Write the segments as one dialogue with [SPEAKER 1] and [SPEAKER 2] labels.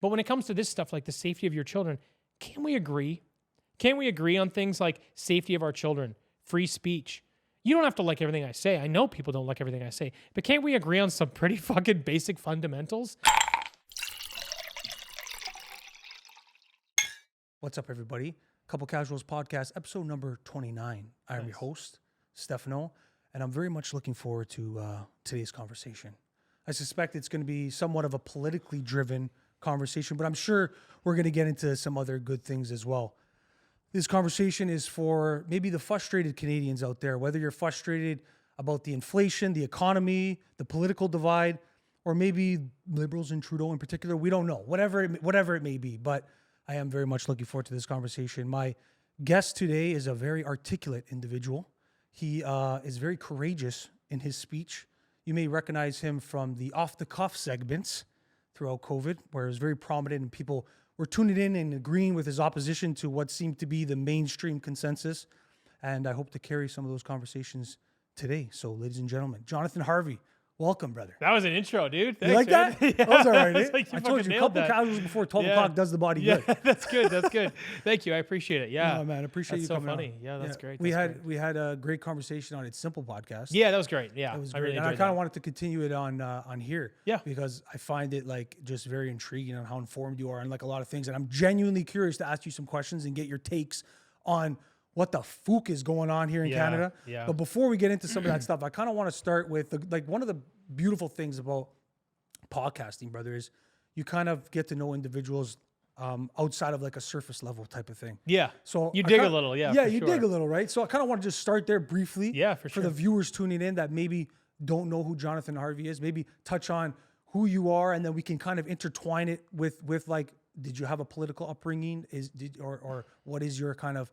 [SPEAKER 1] But when it comes to this stuff, like the safety of your children, can we agree? Can we agree on things like safety of our children, free speech? You don't have to like everything I say. I know people don't like everything I say, but can't we agree on some pretty fucking basic fundamentals?
[SPEAKER 2] What's up, everybody? Couple Casuals Podcast, episode number 29. I'm your host, Stefano, and I'm very much looking forward to today's conversation. I suspect it's going to be somewhat of a politically driven conversation, but I'm sure we're going to get into some other good things as well. This conversation is for maybe the frustrated Canadians out there, whether you're frustrated about the inflation, the economy, the political divide, or maybe liberals and Trudeau in particular. We don't know, whatever it may be, but I am very much looking forward to this conversation. My guest today is a very articulate individual. He is very courageous in his speech. You may recognize him from the off-the-cuff segments throughout COVID, where he was very prominent and people were tuning in and agreeing with his opposition to what seemed to be the mainstream consensus. And I hope to carry some of those conversations today. So, ladies and gentlemen, Jonathan Harvey, welcome, brother.
[SPEAKER 1] That was an intro, dude. Thanks,
[SPEAKER 2] you like
[SPEAKER 1] man.
[SPEAKER 2] that?
[SPEAKER 1] Yeah.
[SPEAKER 2] That was all right. Eh?
[SPEAKER 1] Like
[SPEAKER 2] I told you, a couple casuals before 12 o'clock does the body good.
[SPEAKER 1] That's good. That's good. Thank you. I appreciate it. Yeah.
[SPEAKER 2] No, man, I appreciate
[SPEAKER 1] that's
[SPEAKER 2] you
[SPEAKER 1] so
[SPEAKER 2] coming
[SPEAKER 1] funny.
[SPEAKER 2] on.
[SPEAKER 1] Yeah, that's great.
[SPEAKER 2] We had a great conversation on It's Simple podcast.
[SPEAKER 1] Yeah, that was great. Yeah,
[SPEAKER 2] It was
[SPEAKER 1] I
[SPEAKER 2] great.
[SPEAKER 1] really
[SPEAKER 2] And I
[SPEAKER 1] enjoyed
[SPEAKER 2] kind of
[SPEAKER 1] that.
[SPEAKER 2] wanted to continue it on here.
[SPEAKER 1] Yeah.
[SPEAKER 2] Because I find it like just very intriguing on how informed you are and like a lot of things. And I'm genuinely curious to ask you some questions and get your takes on what the fook is going on here in Canada.
[SPEAKER 1] Yeah.
[SPEAKER 2] But before we get into some of that stuff, I kind of want to start with one of the beautiful things about podcasting, brother, is you kind of get to know individuals outside of like a surface level type of thing.
[SPEAKER 1] Yeah.
[SPEAKER 2] So
[SPEAKER 1] you dig a little. Yeah.
[SPEAKER 2] Yeah,
[SPEAKER 1] for
[SPEAKER 2] you
[SPEAKER 1] sure.
[SPEAKER 2] dig a little, right? So I kind of want to just start there briefly.
[SPEAKER 1] Yeah, for
[SPEAKER 2] For
[SPEAKER 1] sure.
[SPEAKER 2] the viewers tuning in that maybe don't know who Jonathan Harvey is, maybe touch on who you are, and then we can kind of intertwine it with like, did you have a political upbringing? Or what is your kind of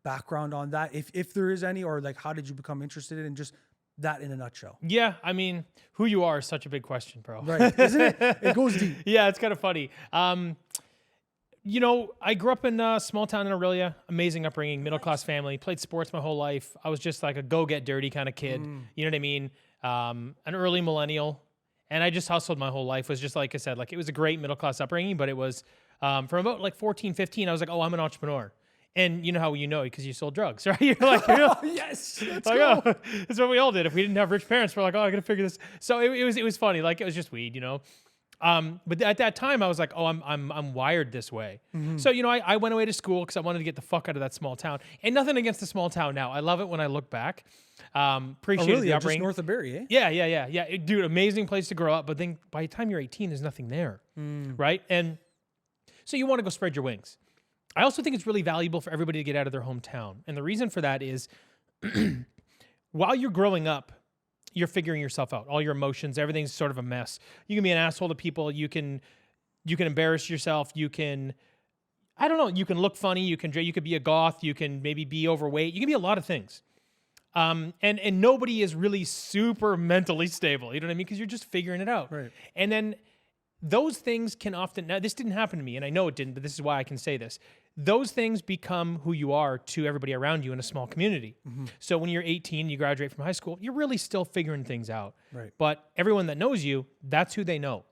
[SPEAKER 2] background on that, if there is any, or like how did you become interested in just that in a nutshell?
[SPEAKER 1] Yeah, I mean, who you are is such a big question, bro.
[SPEAKER 2] Right, isn't it? It goes deep.
[SPEAKER 1] Yeah, it's kind of funny. You know, I grew up in a small town in Aurelia, amazing upbringing, middle-class family, played sports my whole life. I was just like a go-get-dirty kind of kid. You know what I mean? An early millennial. And I just hustled my whole life. Was just, like I said, like it was a great middle-class upbringing, but it was from about like 14, 15, I was like, oh, I'm an entrepreneur. And you know how you know because you sold drugs, right? You're like,
[SPEAKER 2] Yes, let's
[SPEAKER 1] like,
[SPEAKER 2] go.
[SPEAKER 1] oh, that's what we all did. If we didn't have rich parents, we're like, oh, I gotta figure this. So it was funny. Like it was just weed, you know. But at that time, I was like, oh, I'm wired this way. So you know, I went away to school because I wanted to get the fuck out of that small town. And nothing against the small town now. I love it when I look back. Appreciate
[SPEAKER 2] Really?
[SPEAKER 1] the
[SPEAKER 2] Just
[SPEAKER 1] upbringing.
[SPEAKER 2] north of Barrie, eh?
[SPEAKER 1] Yeah. Dude, amazing place to grow up. But then by the time you're 18, there's nothing there, right? And so you want to go spread your wings. I also think it's really valuable for everybody to get out of their hometown. And the reason for that is while you're growing up, you're figuring yourself out. All your emotions, everything's sort of a mess. You can be an asshole to people. You can embarrass yourself. You can, I don't know, you can look funny. You could be a goth. You can maybe be overweight. You can be a lot of things. And nobody is really super mentally stable. You know what I mean? Because you're just figuring it out.
[SPEAKER 2] Right.
[SPEAKER 1] And then those things can often, now this didn't happen to me, and I know it didn't, but this is why I can say this. Those things become who you are to everybody around you in a small community. So when you're 18, you graduate from high school, you're really still figuring things out.
[SPEAKER 2] Right.
[SPEAKER 1] But everyone that knows you, that's who they know.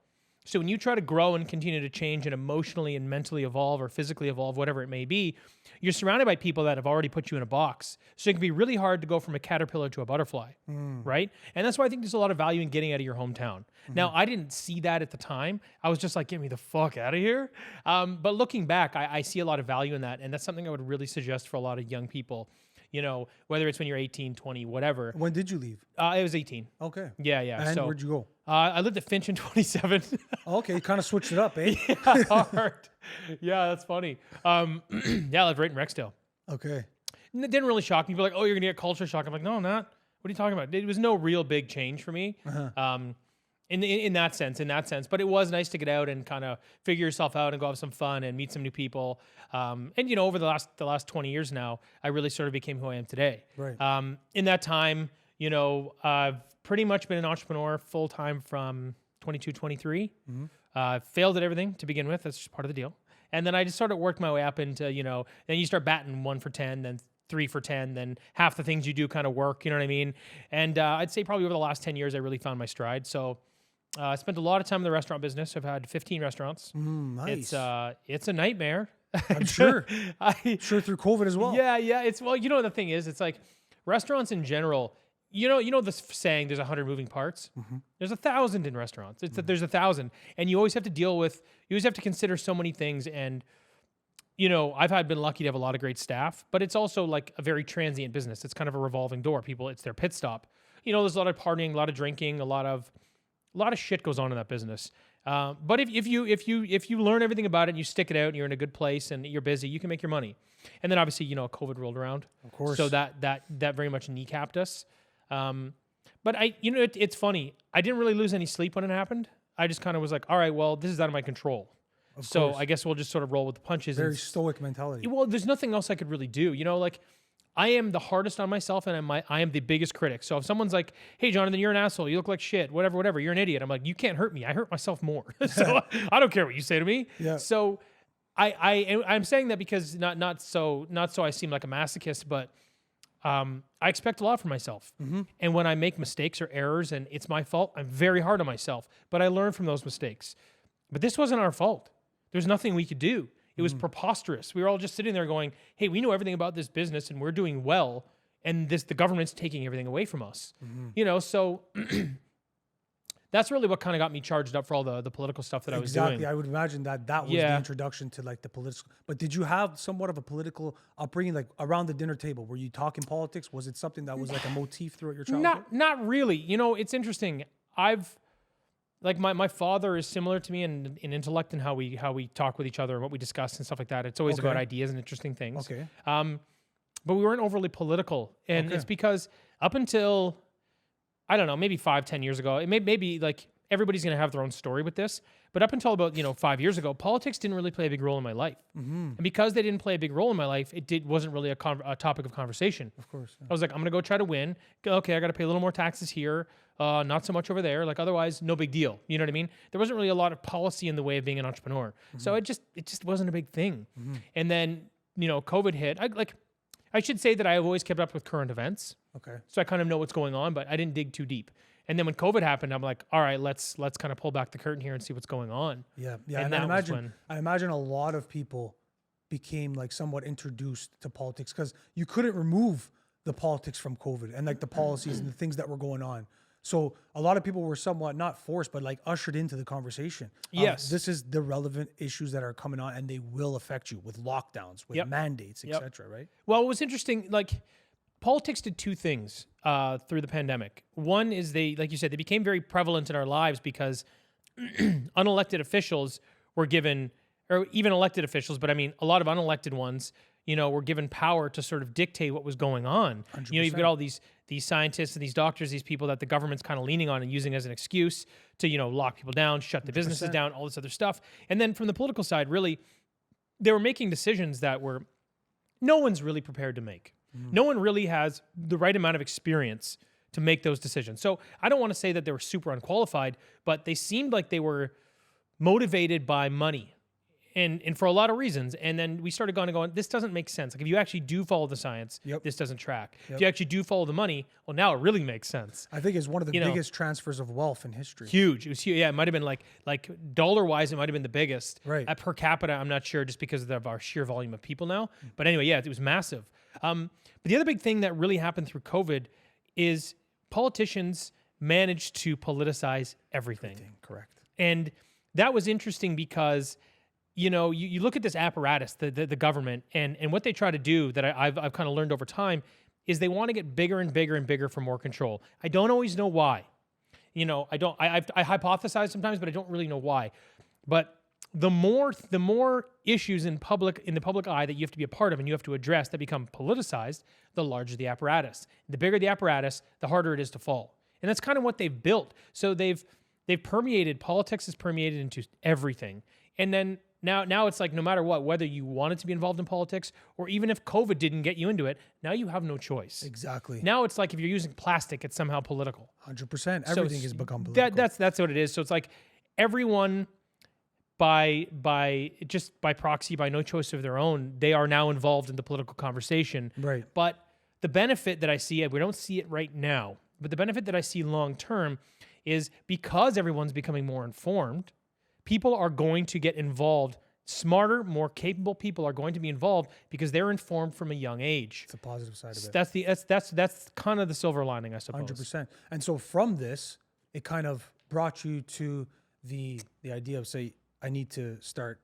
[SPEAKER 1] So when you try to grow and continue to change and emotionally and mentally evolve or physically evolve, whatever it may be, you're surrounded by people that have already put you in a box. So it can be really hard to go from a caterpillar to a butterfly, right? And that's why I think there's a lot of value in getting out of your hometown. Now, I didn't see that at the time. I was just like, get me the fuck out of here. But looking back, I see a lot of value in that. And that's something I would really suggest for a lot of young people, you know, whether it's when you're 18, 20, whatever.
[SPEAKER 2] When did you leave?
[SPEAKER 1] It was 18.
[SPEAKER 2] Okay.
[SPEAKER 1] Yeah.
[SPEAKER 2] And
[SPEAKER 1] So
[SPEAKER 2] where'd you go?
[SPEAKER 1] I lived at Finch in 27.
[SPEAKER 2] Okay, you kind of switched it up, eh?
[SPEAKER 1] Yeah, hard. Yeah, that's funny. Yeah, I lived right in Rexdale.
[SPEAKER 2] Okay.
[SPEAKER 1] And it didn't really shock me. People were like, oh, you're going to get culture shock. I'm like, no, I'm not. What are you talking about? It was no real big change for me in that sense. But it was nice to get out and kind of figure yourself out and go have some fun and meet some new people. And, you know, over the last 20 years now, I really sort of became who I am today.
[SPEAKER 2] Right.
[SPEAKER 1] In that time, you know, I've pretty much been an entrepreneur full-time from 22, 23. Failed at everything to begin with. That's just part of the deal. And then I just sort of worked my way up into, you know, then you start batting 1 for 10, then 3 for 10, then half the things you do kind of work, you know what I mean? And I'd say probably over the last 10 years, I really found my stride. So I spent a lot of time in the restaurant business. I've had 15 restaurants.
[SPEAKER 2] Nice.
[SPEAKER 1] It's a nightmare.
[SPEAKER 2] I'm sure. Sure through COVID as well.
[SPEAKER 1] Yeah. It's the thing is, it's like restaurants in general. You know the saying, there's 100 moving parts. There's 1,000 in restaurants. It's that there's 1,000, and you always have to you always have to consider so many things. And I've been lucky to have a lot of great staff, but it's also like a very transient business. It's kind of a revolving door. People, it's their pit stop. There's a lot of partying, a lot of drinking, a lot of shit goes on in that business. But if you learn everything about it and you stick it out and you're in a good place and you're busy, you can make your money. And then obviously, COVID rolled around.
[SPEAKER 2] Of course.
[SPEAKER 1] So that very much kneecapped us. But it's funny. I didn't really lose any sleep when it happened. I just kind of was like, all right, well, this is out of my control. So I guess we'll just sort of roll with the punches.
[SPEAKER 2] Very stoic mentality.
[SPEAKER 1] Well, there's nothing else I could really do. Like I am the hardest on myself, and I am the biggest critic. So if someone's like, "Hey, Jonathan, you're an asshole. You look like shit. Whatever. You're an idiot." I'm like, "You can't hurt me. I hurt myself more." So I don't care what you say to me.
[SPEAKER 2] Yeah.
[SPEAKER 1] So I'm saying that because not so I seem like a masochist, but I expect a lot from myself. And when I make mistakes or errors and it's my fault, I'm very hard on myself. But I learn from those mistakes. But this wasn't our fault. There's nothing we could do. It was preposterous. We were all just sitting there going, "Hey, we know everything about this business and we're doing well, and the government's taking everything away from us." So that's really what kind of got me charged up for all the political stuff that I was doing.
[SPEAKER 2] Exactly. I would imagine that was the introduction to like the political. But did you have somewhat of a political upbringing, like around the dinner table? Were you talking politics? Was it something that was like a motif throughout your childhood?
[SPEAKER 1] Not really. It's interesting. Like my father is similar to me in intellect and how we talk with each other and what we discuss and stuff like that. It's always about ideas and interesting things.
[SPEAKER 2] Okay.
[SPEAKER 1] But we weren't overly political, and it's because up until I don't know, maybe 5-10 years ago, it maybe like everybody's gonna have their own story with this. But up until about 5 years ago, politics didn't really play a big role in my life, and because they didn't play a big role in my life, wasn't really a topic of conversation.
[SPEAKER 2] Of course. Yeah.
[SPEAKER 1] I was like, I'm gonna go try to win. Okay, I got to pay a little more taxes here. Not so much over there. Like otherwise, no big deal. You know what I mean? There wasn't really a lot of policy in the way of being an entrepreneur. So it just wasn't a big thing. And then, COVID hit. I should say that I have always kept up with current events.
[SPEAKER 2] Okay.
[SPEAKER 1] So I kind of know what's going on, but I didn't dig too deep. And then when COVID happened, I'm like, all right, let's kind of pull back the curtain here and see what's going on.
[SPEAKER 2] Yeah. Yeah.
[SPEAKER 1] And
[SPEAKER 2] I imagine a lot of people became like somewhat introduced to politics because you couldn't remove the politics from COVID and like the policies and the things that were going on. So a lot of people were somewhat not forced, but like ushered into the conversation.
[SPEAKER 1] Yes.
[SPEAKER 2] This is the relevant issues that are coming on and they will affect you with lockdowns, with mandates, etc. Right?
[SPEAKER 1] Well, it was interesting. Like politics did two things through the pandemic. One is like you said, they became very prevalent in our lives because unelected officials were given, or even elected officials, but I mean, a lot of unelected ones, were given power to sort of dictate what was going on.
[SPEAKER 2] 100%.
[SPEAKER 1] You've got all these scientists and these doctors, these people that the government's kind of leaning on and using as an excuse to, lock people down, shut the businesses down, all this other stuff. And then from the political side, really, they were making decisions that no one's really prepared to make. No one really has the right amount of experience to make those decisions. So I don't want to say that they were super unqualified, but they seemed like they were motivated by money. And for a lot of reasons. And then we started going, this doesn't make sense. Like if you actually do follow the science, this doesn't track. If you actually do follow the money, well, now it really makes sense.
[SPEAKER 2] I think it's one of the biggest transfers of wealth in history.
[SPEAKER 1] Huge. It was huge. Yeah, it might have been like dollar-wise, it might have been the biggest.
[SPEAKER 2] Right.
[SPEAKER 1] At per capita, I'm not sure just because of our sheer volume of people now. But anyway, yeah, it was massive. But the other big thing that really happened through COVID is politicians managed to politicize everything.
[SPEAKER 2] Correct.
[SPEAKER 1] And that was interesting because you look at this apparatus, the government, and what they try to do that I've kind of learned over time is they want to get bigger and bigger and bigger for more control. I don't always know why. I hypothesize sometimes, but I don't really know why. But the more issues in the public eye that you have to be a part of and you have to address that become politicized, the larger the apparatus. The bigger the apparatus, the harder it is to fall. And that's kind of what they've built. So they've permeated, politics has permeated into everything. And then now it's like no matter what, whether you wanted to be involved in politics or even if COVID didn't get you into it, now you have no choice.
[SPEAKER 2] Exactly.
[SPEAKER 1] Now it's like if you're using plastic, it's somehow political.
[SPEAKER 2] 100%. Everything has become political.
[SPEAKER 1] That's what it is. So it's like everyone by proxy, by no choice of their own, they are now involved in the political conversation.
[SPEAKER 2] Right.
[SPEAKER 1] But the benefit that I see, we don't see it right now, but the benefit that I see long term is because everyone's becoming more informed, people are going to get involved. Smarter, more capable people are going to be involved because they're informed from a young age.
[SPEAKER 2] It's a positive side of it.
[SPEAKER 1] That's kind of the silver lining, I suppose.
[SPEAKER 2] 100%. And so from this, it kind of brought you to the idea of, say, I need to start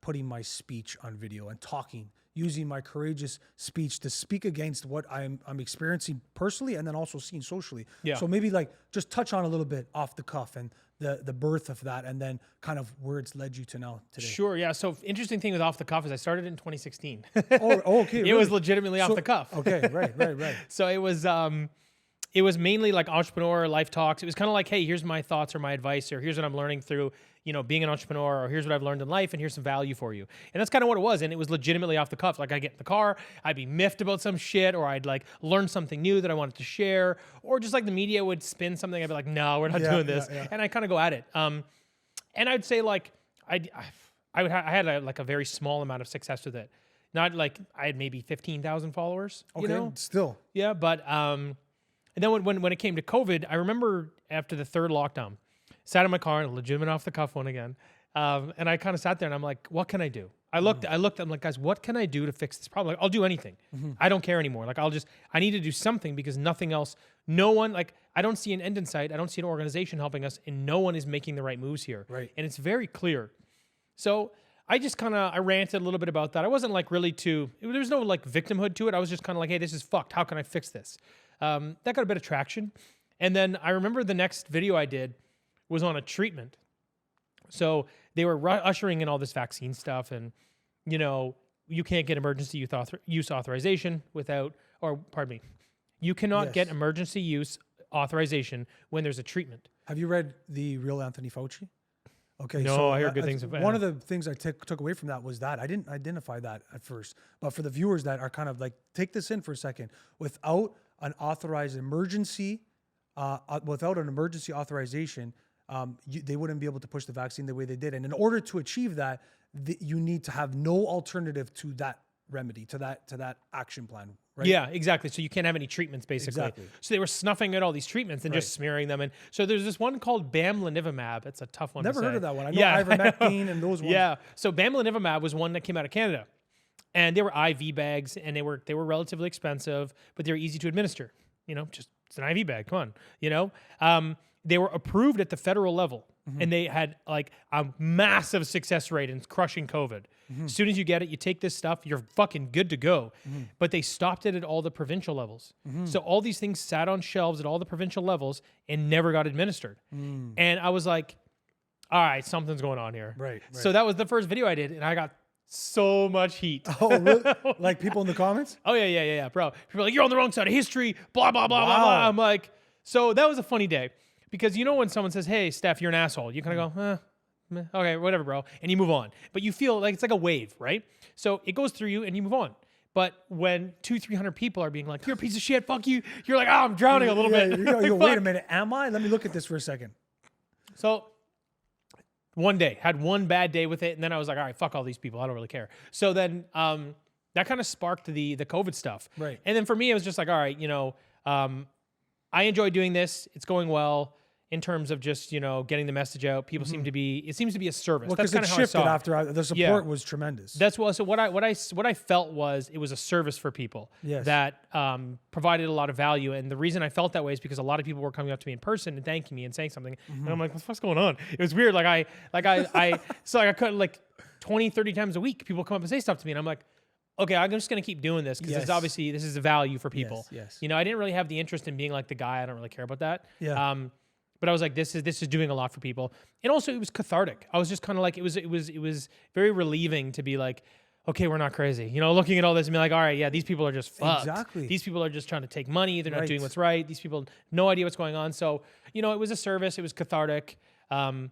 [SPEAKER 2] putting my speech on video and talking, using my courageous speech to speak against what I'm experiencing personally and then also seeing socially.
[SPEAKER 1] Yeah.
[SPEAKER 2] So maybe like just touch on a little bit off the cuff and the birth of that, and then kind of where it's led you to now today.
[SPEAKER 1] Sure, yeah. So interesting thing with Off the Cuff is I started in 2016.
[SPEAKER 2] Okay.
[SPEAKER 1] It was legitimately off the cuff.
[SPEAKER 2] Okay, right.
[SPEAKER 1] So it was mainly like entrepreneur life talks. It was kind of like, hey, here's my thoughts or my advice, or here's what I'm learning through, being an entrepreneur, or here's what I've learned in life, and here's some value for you. And that's kind of what it was. And it was legitimately off the cuff. Like I'd get in the car, I'd be miffed about some shit, or I'd like learn something new that I wanted to share, or just like the media would spin something. I'd be like, no, we're not doing this. Yeah. And I kind of go at it. And I'd say like, I had a very small amount of success with it. Not like I had maybe 15,000 followers,
[SPEAKER 2] Still.
[SPEAKER 1] Yeah. But, and then when it came to COVID, I remember after the third lockdown, sat in my car, a legitimate off the cuff one again. And I kind of sat there and I'm like, what can I do? I looked, I'm like, guys, what can I do to fix this problem? Like, I'll do anything. I don't care anymore. Like, I need to do something because nothing else, no one, like, I don't see an end in sight. I don't see an organization helping us, and no one is making the right moves here.
[SPEAKER 2] Right.
[SPEAKER 1] And it's very clear. So I just I ranted a little bit about that. I wasn't like really there was no like victimhood to it. I was just kind of like, hey, this is fucked. How can I fix this? That got a bit of traction. And then I remember the next video I did was on a treatment. So they were ushering in all this vaccine stuff, and you can't get emergency use authorization you cannot get emergency use authorization when there's a treatment.
[SPEAKER 2] Have you read The Real Anthony Fauci? Okay.
[SPEAKER 1] No,
[SPEAKER 2] so
[SPEAKER 1] I heard good things about it.
[SPEAKER 2] One of the things I took away from that was that I didn't identify that at first, but for the viewers that are kind of like, take this in for a second, without an authorized emergency, without an emergency authorization, they wouldn't be able to push the vaccine the way they did. And in order to achieve that, you need to have no alternative to that remedy, to that action plan. Right?
[SPEAKER 1] Yeah, exactly. So you can't have any treatments, basically.
[SPEAKER 2] Exactly.
[SPEAKER 1] So they were snuffing out all these treatments and just smearing them in. So there's this one called bamlanivimab. It's a tough one
[SPEAKER 2] Never
[SPEAKER 1] to say.
[SPEAKER 2] heard of that one. I know ivermectin and those ones.
[SPEAKER 1] Yeah. So bamlanivimab was one that came out of Canada. And they were IV bags, and they were relatively expensive, but they were easy to administer. Just it's an IV bag. Come on. They were approved at the federal level, and they had like a massive success rate in crushing COVID. As soon as you get it, you take this stuff, you're fucking good to go. But they stopped it at all the provincial levels. So all these things sat on shelves at all the provincial levels and never got administered. And I was like, all right, something's going on here.
[SPEAKER 2] Right.
[SPEAKER 1] So that was the first video I did, and I got so much heat.
[SPEAKER 2] Oh, really? Like people in the comments?
[SPEAKER 1] Oh, yeah, bro. People are like, you're on the wrong side of history, blah, blah, blah, blah, blah. I'm like, so that was a funny day. Because when someone says, hey, Steph, you're an asshole, you kind of go, okay, whatever, bro. And you move on. But you feel like it's like a wave, right? So it goes through you and you move on. But when 200-300 people are being like, you're a piece of shit, fuck you, you're like, I'm drowning a little bit.
[SPEAKER 2] You go, wait a minute, am I? Let me look at this for a second.
[SPEAKER 1] So one day, had one bad day with it, and then I was like, all right, fuck all these people. I don't really care. So then that kind of sparked the COVID stuff.
[SPEAKER 2] Right.
[SPEAKER 1] And then for me, it was just like, all right, I enjoy doing this. It's going well in terms of just, getting the message out. People seems to be a service.
[SPEAKER 2] Well,
[SPEAKER 1] that's
[SPEAKER 2] because
[SPEAKER 1] kind
[SPEAKER 2] it
[SPEAKER 1] of how I
[SPEAKER 2] shifted
[SPEAKER 1] saw it.
[SPEAKER 2] after the support was tremendous.
[SPEAKER 1] That's what. So what I felt was it was a service for people that provided a lot of value. And the reason I felt that way is because a lot of people were coming up to me in person and thanking me and saying something. And I'm like, what the fuck's going on? It was weird. I couldn't like 20, 30 times a week, people come up and say stuff to me. And I'm like, okay, I'm just going to keep doing this because it's obviously this is a value for people.
[SPEAKER 2] Yes.
[SPEAKER 1] I didn't really have the interest in being like the guy. I don't really care about that.
[SPEAKER 2] Yeah.
[SPEAKER 1] But I was like, this is doing a lot for people. And also it was cathartic. I was just kind of like, it was very relieving to be like, okay, we're not crazy. Looking at all this and be like, all right, yeah, these people are just fucked.
[SPEAKER 2] Exactly.
[SPEAKER 1] These people are just trying to take money. They're not doing what's right. These people, no idea what's going on. So, it was a service. It was cathartic. So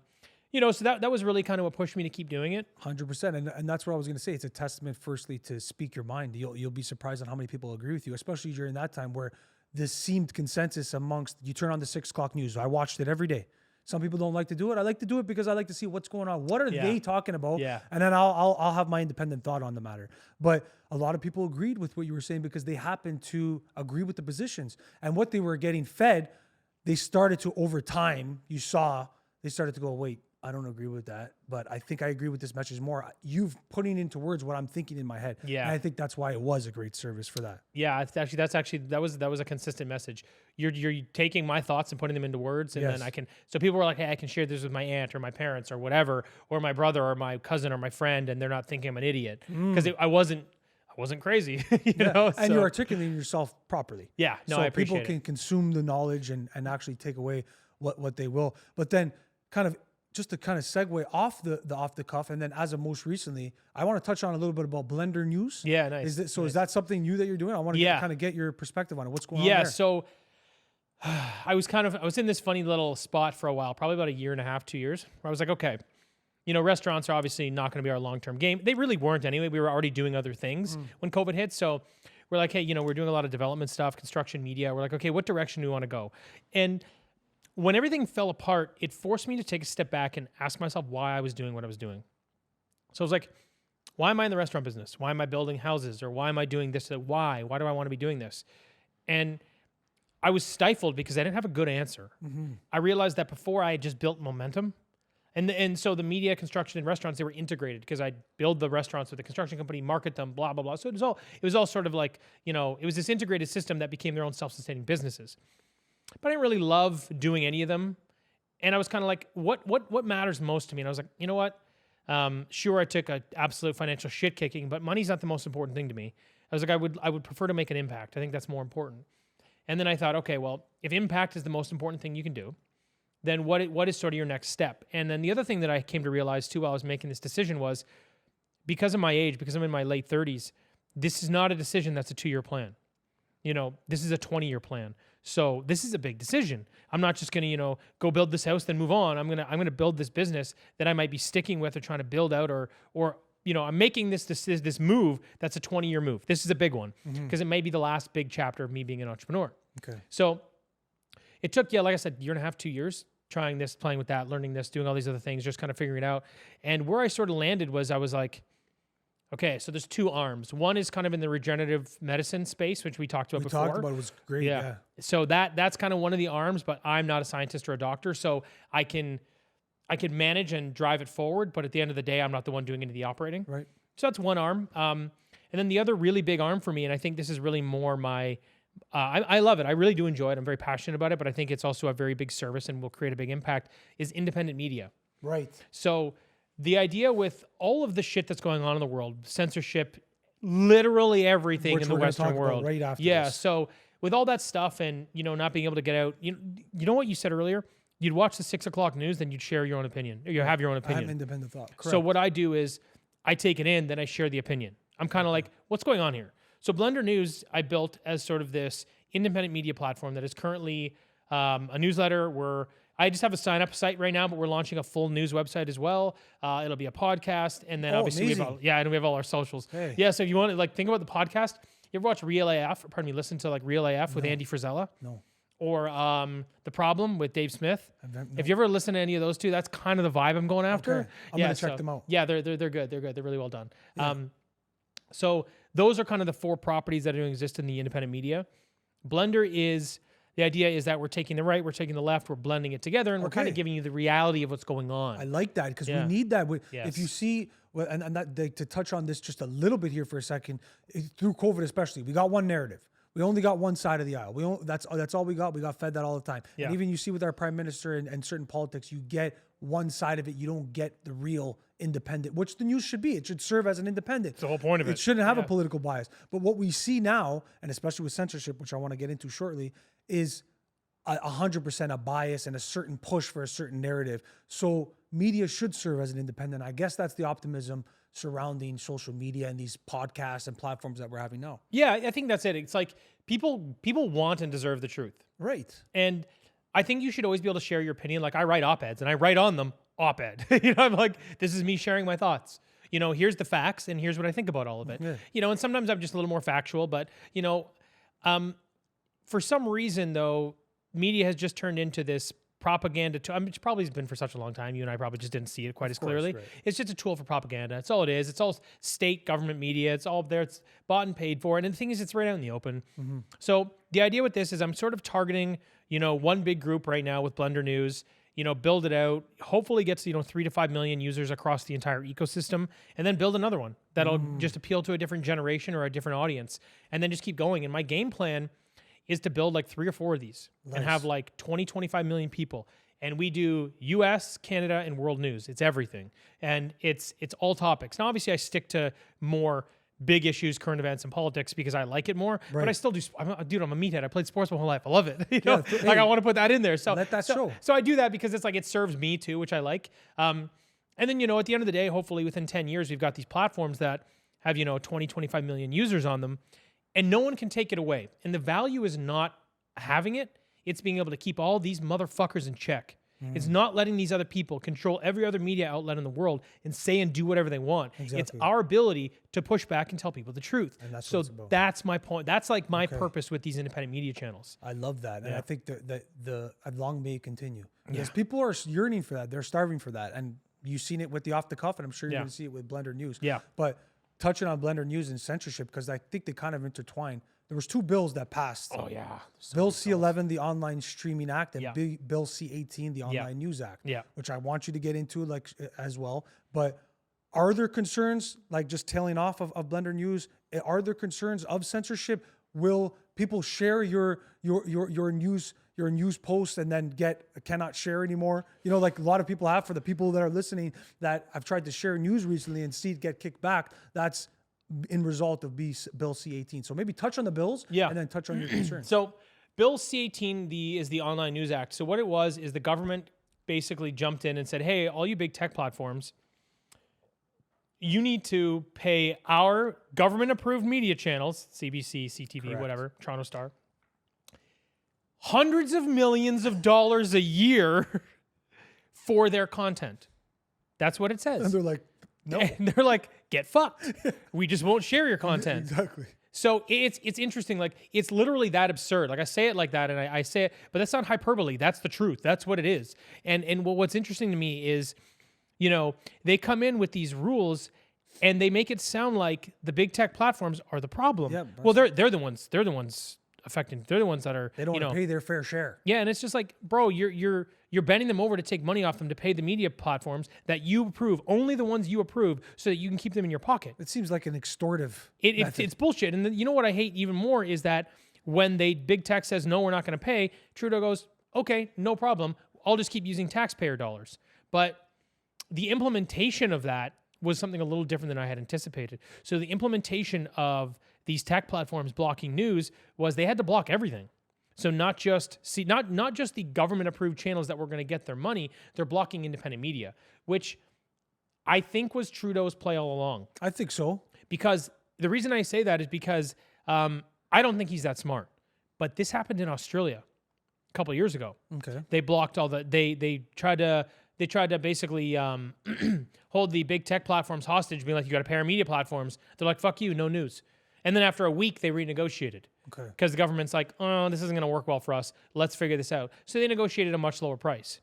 [SPEAKER 1] that was really kind of what pushed me to keep doing it.
[SPEAKER 2] 100%. And that's what I was going to say. It's a testament, firstly, to speak your mind. You'll be surprised on how many people agree with you, especially during that time where this seemed consensus amongst, you turn on the 6 o'clock news. I watched it every day. Some people don't like to do it. I like to do it because I like to see what's going on. What are they talking about?
[SPEAKER 1] Yeah.
[SPEAKER 2] And then I'll have my independent thought on the matter. But a lot of people agreed with what you were saying because they happened to agree with the positions. And what they were getting fed they started to, over time, they started to go, wait, I don't agree with that, but I think I agree with this message more. You've putting into words what I'm thinking in my head.
[SPEAKER 1] Yeah.
[SPEAKER 2] And I think that's why it was a great service for that.
[SPEAKER 1] Yeah, that was a consistent message. You're taking my thoughts and putting them into words, and then I can. So people were like, "Hey, I can share this with my aunt or my parents or whatever, or my brother or my cousin or my friend," and they're not thinking I'm an idiot because I wasn't crazy, you know.
[SPEAKER 2] And you're articulating yourself properly.
[SPEAKER 1] Yeah, no,
[SPEAKER 2] so
[SPEAKER 1] I appreciate
[SPEAKER 2] people can consume the knowledge and actually take away what they will. But then, just to kind of segue off the cuff, and then as of most recently, I want to touch on a little bit about Blendr news.
[SPEAKER 1] Yeah, nice.
[SPEAKER 2] Is that something new that you're doing? I want to kind of get your perspective on it. What's going on there?
[SPEAKER 1] Yeah, so I was in this funny little spot for a while, probably about a year and a half, 2 years, where I was like, okay, you know, restaurants are obviously not going to be our long-term game. They really weren't anyway. We were already doing other things when COVID hit. So we're like, hey, you know, we're doing a lot of development stuff, construction, media. We're like, okay, what direction do we want to go? And when everything fell apart, it forced me to take a step back and ask myself why I was doing what I was doing. So I was like, why am I in the restaurant business? Why am I building houses? Or why am I doing this? Why? Why do I want to be doing this? And I was stifled because I didn't have a good answer. I realized that before I had just built momentum. And so the media, construction, and restaurants, they were integrated because I'd build the restaurants with the construction company, market them, blah, blah, blah. So it was all sort of like, you know, it was this integrated system that became their own self-sustaining businesses. But I didn't really love doing any of them. And I was kind of like, what matters most to me? And I was like, you know what? Sure, I took an absolute financial shit kicking, but money's not the most important thing to me. I was like, I would prefer to make an impact. I think that's more important. And then I thought, okay, well, if impact is the most important thing you can do, then what is sort of your next step? And then the other thing that I came to realize too while I was making this decision was, because of my age, because I'm in my late 30s, this is not a decision that's a 2-year plan. You know, this is a 20-year plan. So this is a big decision. I'm not just going to, you know, go build this house, then move on. I'm going to build this business that I might be sticking with or trying to build out, or you know, I'm making this move that's a 20-year move. This is a big one because it may be the last big chapter of me being an entrepreneur.
[SPEAKER 2] Okay.
[SPEAKER 1] So it took, like I said, 1.5 years, 2 years, trying this, playing with that, learning this, doing all these other things, just kind of figuring it out. And where I sort of landed was I was like, okay, so there's 2 arms. One is kind of in the regenerative medicine space, which we talked about before.
[SPEAKER 2] We talked about it. Was great. Yeah.
[SPEAKER 1] So that's kind of one of the arms, but I'm not a scientist or a doctor, so I can manage and drive it forward. But at the end of the day, I'm not the one doing any of the operating.
[SPEAKER 2] Right.
[SPEAKER 1] So that's one arm. And then the other really big arm for me, and I think this is really more my, I love it. I really do enjoy it. I'm very passionate about it, but I think it's also a very big service and will create a big impact, is independent media.
[SPEAKER 2] Right.
[SPEAKER 1] So the idea with all of the shit that's going on in the world, censorship, literally everything in the Western world.
[SPEAKER 2] Right after this.
[SPEAKER 1] So with all that stuff and, you know, not being able to get out, you know what you said earlier? You'd watch the 6 o'clock news, then you'd share your own opinion. Or you have your own opinion.
[SPEAKER 2] I have independent thought. Correct.
[SPEAKER 1] So what I do is I take it in, then I share the opinion. I'm kind of like, what's going on here? So Blendr News, I built as sort of this independent media platform that is currently a newsletter. I just have a sign-up site right now, but we're launching a full news website as well. It'll be a podcast, and then obviously
[SPEAKER 2] amazing.
[SPEAKER 1] and we have all our socials.
[SPEAKER 2] Hey.
[SPEAKER 1] Yeah, so if you want to think about the podcast, you ever watch listen to Real AF with Andy Frisella?
[SPEAKER 2] No.
[SPEAKER 1] Or The Problem with Dave Smith.
[SPEAKER 2] No.
[SPEAKER 1] If you ever listen to any of those two, that's kind of the vibe I'm going after.
[SPEAKER 2] Okay. I'm gonna check them out.
[SPEAKER 1] Yeah, they're good. They're good. They're really well done.
[SPEAKER 2] Yeah.
[SPEAKER 1] So those are kind of the 4 properties that exist in the independent media. Blendr is, the idea is that we're taking the right, we're taking the left, we're blending it together, and we're kind of giving you the reality of what's going on.
[SPEAKER 2] I like that because we need that.
[SPEAKER 1] Yes.
[SPEAKER 2] If you see, and that, to touch on this just a little bit here for a second, through COVID especially, we got one narrative. We only got one side of the aisle. That's all we got. We got fed that all the time.
[SPEAKER 1] Yeah.
[SPEAKER 2] And even you see with our prime minister and certain politics, you get one side of it. You don't get the real independent, which the news should be. It should serve as an independent.
[SPEAKER 1] It's the whole point of it.
[SPEAKER 2] It shouldn't have a political bias. But what we see now, and especially with censorship, which I want to get into shortly, is 100% a bias and a certain push for a certain narrative. So media should serve as an independent. I guess that's the optimism surrounding social media and these podcasts and platforms that we're having now.
[SPEAKER 1] Yeah, I think that's it. It's like people want and deserve the truth.
[SPEAKER 2] Right.
[SPEAKER 1] And I think you should always be able to share your opinion. Like I write op-eds and I write on them op-ed. I'm like, this is me sharing my thoughts. Here's the facts and here's what I think about all of it. Yeah. And sometimes I'm just a little more factual, but for some reason though, media has just turned into this propaganda. It's probably been for such a long time. You and I probably just didn't see it quite as clearly.
[SPEAKER 2] right.
[SPEAKER 1] It's just a tool for propaganda. That's all it is. It's all state government media. It's all there. It's bought and paid for. And the thing is, it's right out in the open. So the idea with this is I'm sort of targeting, one big group right now with Blendr News. Build it out, hopefully gets, 3 to 5 million users across the entire ecosystem, and then build another one that'll just appeal to a different generation or a different audience, and then just keep going. And my game plan is to build like 3 or 4 of these and have like 20, 25 million people. And we do US, Canada, and world news. It's everything. And it's all topics. Now, obviously, I stick to more big issues, current events, and politics because I like it more. But I still do. I'm a meathead. I played sports my whole life. I love it. I want to put that in there. So
[SPEAKER 2] let that show.
[SPEAKER 1] So I do that because it's like it serves me too, which I like. And then at the end of the day, hopefully within 10 years, we've got these platforms that have 20, 25 million users on them, and no one can take it away. And the value is not having it; it's being able to keep all these motherfuckers in check. It's not letting these other people control every other media outlet in the world and say and do whatever they want. Exactly. It's our ability to push back and tell people the truth. And that's that's my point. That's like my purpose with these independent media channels.
[SPEAKER 2] I love that. And I think that long may it continue. Because people are yearning for that. They're starving for that. And you've seen it with the Off the Cuff, and I'm sure you're going to see it with Blendr News.
[SPEAKER 1] Yeah.
[SPEAKER 2] But touching on Blendr News and censorship, because I think they kind of intertwine. There was 2 bills that passed.
[SPEAKER 1] Oh, yeah.
[SPEAKER 2] Bill C-11, the Online Streaming Act, and Bill C-18, the Online News Act, which I want you to get into as well. But are there concerns, like just tailing off of Blendr News, are there concerns of censorship? Will people share your news post and then cannot share anymore? Like a lot of people have. For the people that are listening that I've tried to share news recently and see it get kicked back, that's in result of Bill C-18. So maybe touch on the bills and then touch on your concerns.
[SPEAKER 1] So Bill C-18 is the Online News Act. So what it was is the government basically jumped in and said, hey, all you big tech platforms, you need to pay our government-approved media channels, CBC, CTV, whatever, Toronto Star, hundreds of millions of dollars a year for their content. That's what it says.
[SPEAKER 2] And they're like, no.
[SPEAKER 1] And they're like, get fucked. We just won't share your content.
[SPEAKER 2] Exactly.
[SPEAKER 1] So it's interesting. Like, it's literally that absurd. Like, I say it like that, and I say it, but that's not hyperbole. That's the truth. That's what it is. And what's interesting to me is, they come in with these rules, and they make it sound like the big tech platforms are the problem. Yeah, well, they're the ones affecting. They're the ones that are.
[SPEAKER 2] They don't want to pay their fair share.
[SPEAKER 1] Yeah, and it's just like, bro, you're bending them over to take money off them to pay the media platforms that you approve, only the ones you approve, so that you can keep them in your pocket.
[SPEAKER 2] It seems like an extortive.
[SPEAKER 1] It's bullshit. And you know what I hate even more is that when big tech says no, we're not going to pay, Trudeau goes, okay, no problem. I'll just keep using taxpayer dollars. But the implementation of that was something a little different than I had anticipated. So the implementation of these tech platforms blocking news was they had to block everything. So not just the government-approved channels that were going to get their money, they're blocking independent media, which I think was Trudeau's play all along.
[SPEAKER 2] I think so.
[SPEAKER 1] Because the reason I say that is because I don't think he's that smart. But this happened in Australia a couple of years ago.
[SPEAKER 2] Okay.
[SPEAKER 1] They blocked all the they tried to basically hold the big tech platforms hostage, being like, you got to pay our media platforms. They're like, fuck you, no news. And then after a week, they renegotiated. Okay. Because the government's like, oh, this isn't going to work well for us. Let's figure this out. So they negotiated a much lower price.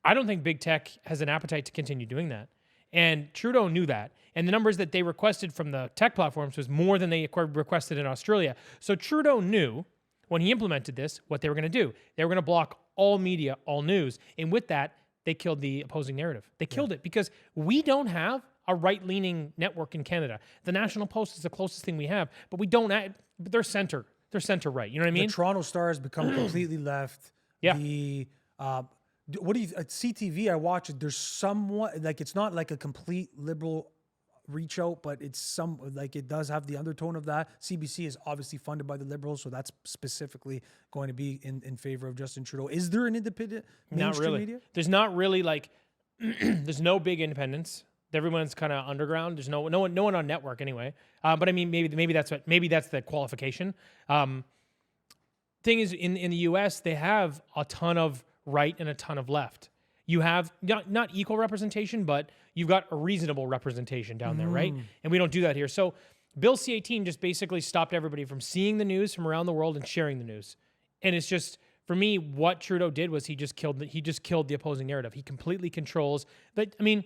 [SPEAKER 1] I don't think big tech has an appetite to continue doing that. And Trudeau knew that. And the numbers that they requested from the tech platforms was more than they requested in Australia. So Trudeau knew when he implemented this what they were going to do. They were going to block all media, all news. And with that, they killed the opposing narrative. They killed it because we don't have a right-leaning network in Canada. The National Post is the closest thing we have, but we don't. But they're center. They're center right. You know what I mean?
[SPEAKER 2] The Toronto Star has become completely left.
[SPEAKER 1] Yeah.
[SPEAKER 2] What do you at CTV? I watch it. There's somewhat like it's not like a complete liberal reach out, but it's it does have the undertone of that. CBC is obviously funded by the Liberals, so that's specifically going to be in favor of Justin Trudeau. Is there an independent mainstream media?
[SPEAKER 1] There's not really there's no big independence. Everyone's kind of underground. There's no one on network anyway. But I mean, maybe that's the qualification. Thing is, in the U.S., they have a ton of right and a ton of left. You have not equal representation, but you've got a reasonable representation down there, right? And we don't do that here. So Bill C-18 just basically stopped everybody from seeing the news from around the world and sharing the news. And it's just for me, what Trudeau did was he just killed the opposing narrative. He completely controls. But I mean,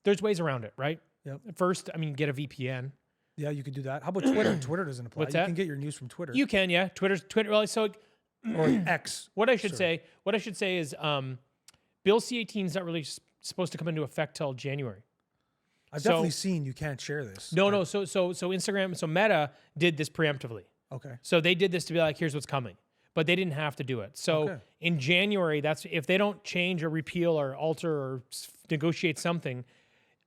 [SPEAKER 1] there's ways around it, right?
[SPEAKER 2] Yep.
[SPEAKER 1] First, I mean, get a VPN.
[SPEAKER 2] Yeah, you could do that. How about Twitter? Twitter doesn't apply.
[SPEAKER 1] What's
[SPEAKER 2] You
[SPEAKER 1] that?
[SPEAKER 2] can get your news from Twitter.
[SPEAKER 1] You can, yeah. Twitter. Well, so
[SPEAKER 2] or X.
[SPEAKER 1] what I should say is, Bill C-18 is not really supposed to come into effect till January.
[SPEAKER 2] I've definitely seen you can't share this.
[SPEAKER 1] No. So Instagram, so Meta did this preemptively.
[SPEAKER 2] Okay.
[SPEAKER 1] So they did this to be like, here's what's coming, but they didn't have to do it. So in January, that's if they don't change or repeal or alter or negotiate something.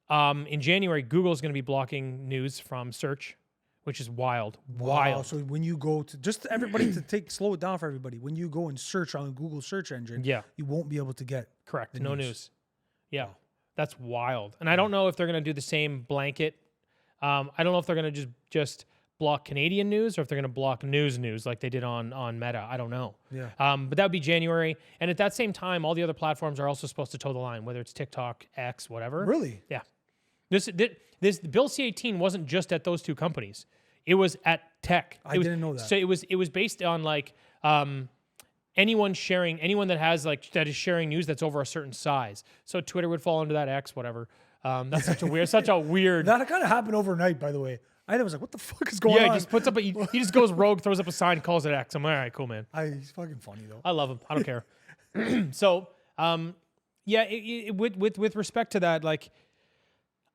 [SPEAKER 1] In January, Google's going to be blocking news from search, which is wild. Wild.
[SPEAKER 2] So when you go to just everybody slow it down for everybody. When you go and search on Google search engine, you won't be able to get
[SPEAKER 1] correct. No news. Yeah, that's wild. And I don't know if they're going to do the same blanket. I don't know if they're going to just block Canadian news or if they're going to block news like they did on Meta. I don't know. Yeah. But that would be January. And at that same time, all the other platforms are also supposed to toe the line, whether it's TikTok, X, whatever.
[SPEAKER 2] Really?
[SPEAKER 1] Yeah. This Bill C-18 wasn't just at those two companies. It was at tech.
[SPEAKER 2] I didn't know that.
[SPEAKER 1] So it was based on like anyone that is sharing news that's over a certain size. So Twitter would fall into that, X, whatever. That's such a weird.
[SPEAKER 2] That kind of happened overnight, by the way. I was like, what the fuck is going on?
[SPEAKER 1] Yeah, he just puts up he just goes rogue, throws up a sign, calls it X. I'm like, all right, cool, man.
[SPEAKER 2] He's fucking funny though.
[SPEAKER 1] I love him. I don't care. So, with respect to that, like,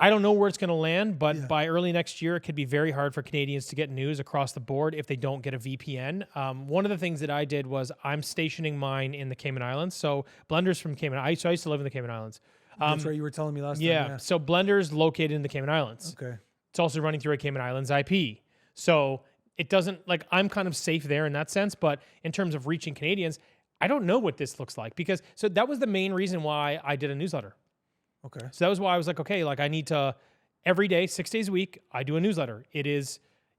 [SPEAKER 1] I don't know where it's going to land, but by early next year, it could be very hard for Canadians to get news across the board if they don't get a VPN. One of the things that I did was I'm stationing mine in the Cayman Islands. So Blendr's from Cayman. I used to live in the Cayman Islands.
[SPEAKER 2] That's right. You were telling me last time.
[SPEAKER 1] Yeah. So Blendr's located in the Cayman Islands.
[SPEAKER 2] Okay.
[SPEAKER 1] It's also running through a Cayman Islands IP. So it doesn't, like, I'm kind of safe there in that sense. But in terms of reaching Canadians, I don't know what this looks like so that was the main reason why I did a newsletter.
[SPEAKER 2] Okay.
[SPEAKER 1] So that was why I was like, okay, like I need to, every day, 6 days a week, I do a newsletter. It is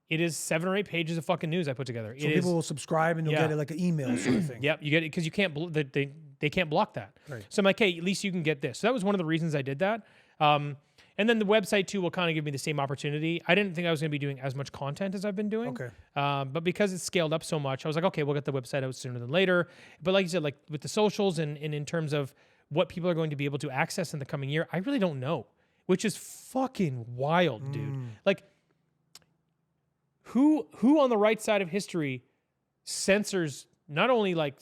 [SPEAKER 1] 7 or 8 pages of fucking news I put together.
[SPEAKER 2] So people will subscribe and you'll get it like an email sort of thing.
[SPEAKER 1] Yep, you get it because you can't, they can't block that.
[SPEAKER 2] Right.
[SPEAKER 1] So I'm like, hey, at least you can get this. So that was one of the reasons I did that. And then the website too will kind of give me the same opportunity. I didn't think I was going to be doing as much content as I've been doing.
[SPEAKER 2] Okay.
[SPEAKER 1] But because it's scaled up so much, I was like, okay, we'll get the website out sooner than later. But like you said, like with the socials and in terms of what people are going to be able to access in the coming year, I really don't know, which is fucking wild, dude. Like, who on the right side of history censors not only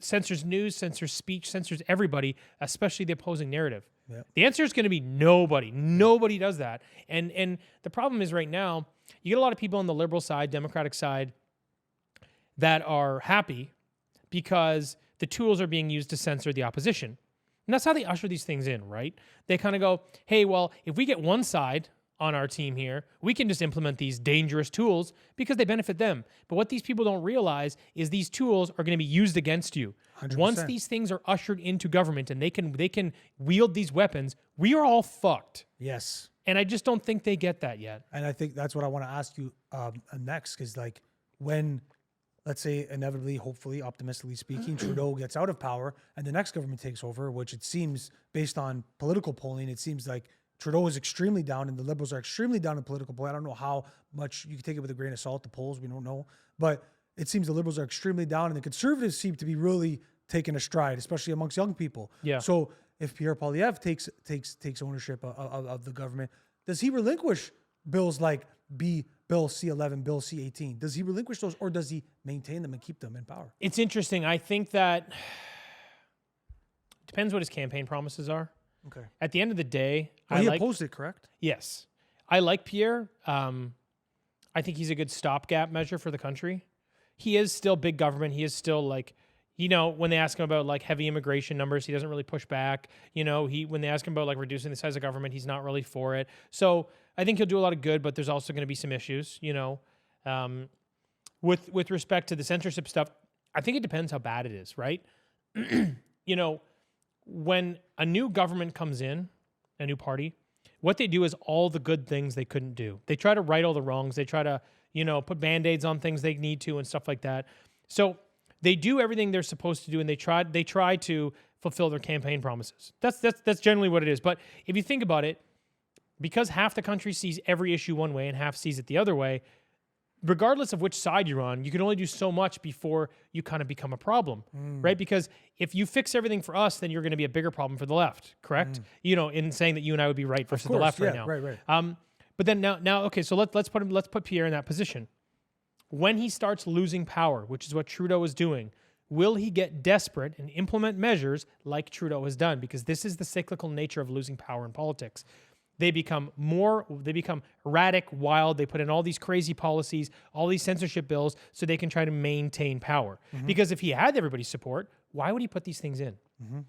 [SPEAKER 1] censors news, censors speech, censors everybody, especially the opposing narrative? Yep. The answer is going to be nobody. Nobody does that. And the problem is right now, you get a lot of people on the liberal side, Democratic side, that are happy because the tools are being used to censor the opposition. And that's how they usher these things in, right? They kind of go, hey, well, if we get one side on our team here, we can just implement these dangerous tools because they benefit them. But what these people don't realize is these tools are going to be used against you. 100%. Once these things are ushered into government and they can wield these weapons, we are all fucked.
[SPEAKER 2] Yes.
[SPEAKER 1] And I just don't think they get that yet.
[SPEAKER 2] And I think that's what I want to ask you next, because like when, let's say inevitably, hopefully, optimistically speaking, Trudeau gets out of power and the next government takes over, which it seems based on political polling, it seems like Trudeau is extremely down and the Liberals are extremely down in political polling. I don't know how much you can take it with a grain of salt, the polls, we don't know. But it seems the Liberals are extremely down and the Conservatives seem to be really taking a stride, especially amongst young people. Yeah. So if Pierre Poilievre takes ownership of the government, does he relinquish bills like Bill C-11, Bill C-18? Does he relinquish those or does he maintain them and keep them in power?
[SPEAKER 1] It's interesting. I think that depends what his campaign promises are.
[SPEAKER 2] Okay.
[SPEAKER 1] At the end of the day,
[SPEAKER 2] he opposed it, correct?
[SPEAKER 1] Yes. I like Pierre. I think he's a good stopgap measure for the country. He is still big government. He is still like, when they ask him about like heavy immigration numbers, he doesn't really push back. When they ask him about like reducing the size of government, he's not really for it. So I think he'll do a lot of good, but there's also going to be some issues, with respect to the censorship stuff. I think it depends how bad it is, right? When a new government comes in, a new party, what they do is all the good things they couldn't do. They try to right all the wrongs. They try to, put Band-Aids on things they need to and stuff like that. So they do everything they're supposed to do, and they try to fulfill their campaign promises. That's generally what it is. But if you think about it, because half the country sees every issue one way and half sees it the other way, regardless of which side you're on, you can only do so much before you kind of become a problem, right? Because if you fix everything for us, then you're going to be a bigger problem for the left, correct? In saying that you and I would be right versus the left right now.
[SPEAKER 2] Right.
[SPEAKER 1] But then now, okay, so let's put Pierre in that position. When he starts losing power, which is what Trudeau is doing, will he get desperate and implement measures like Trudeau has done? Because this is the cyclical nature of losing power in politics. They become erratic, wild. They put in all these crazy policies, all these censorship bills, so they can try to maintain power. Because if he had everybody's support, why would he put these things in?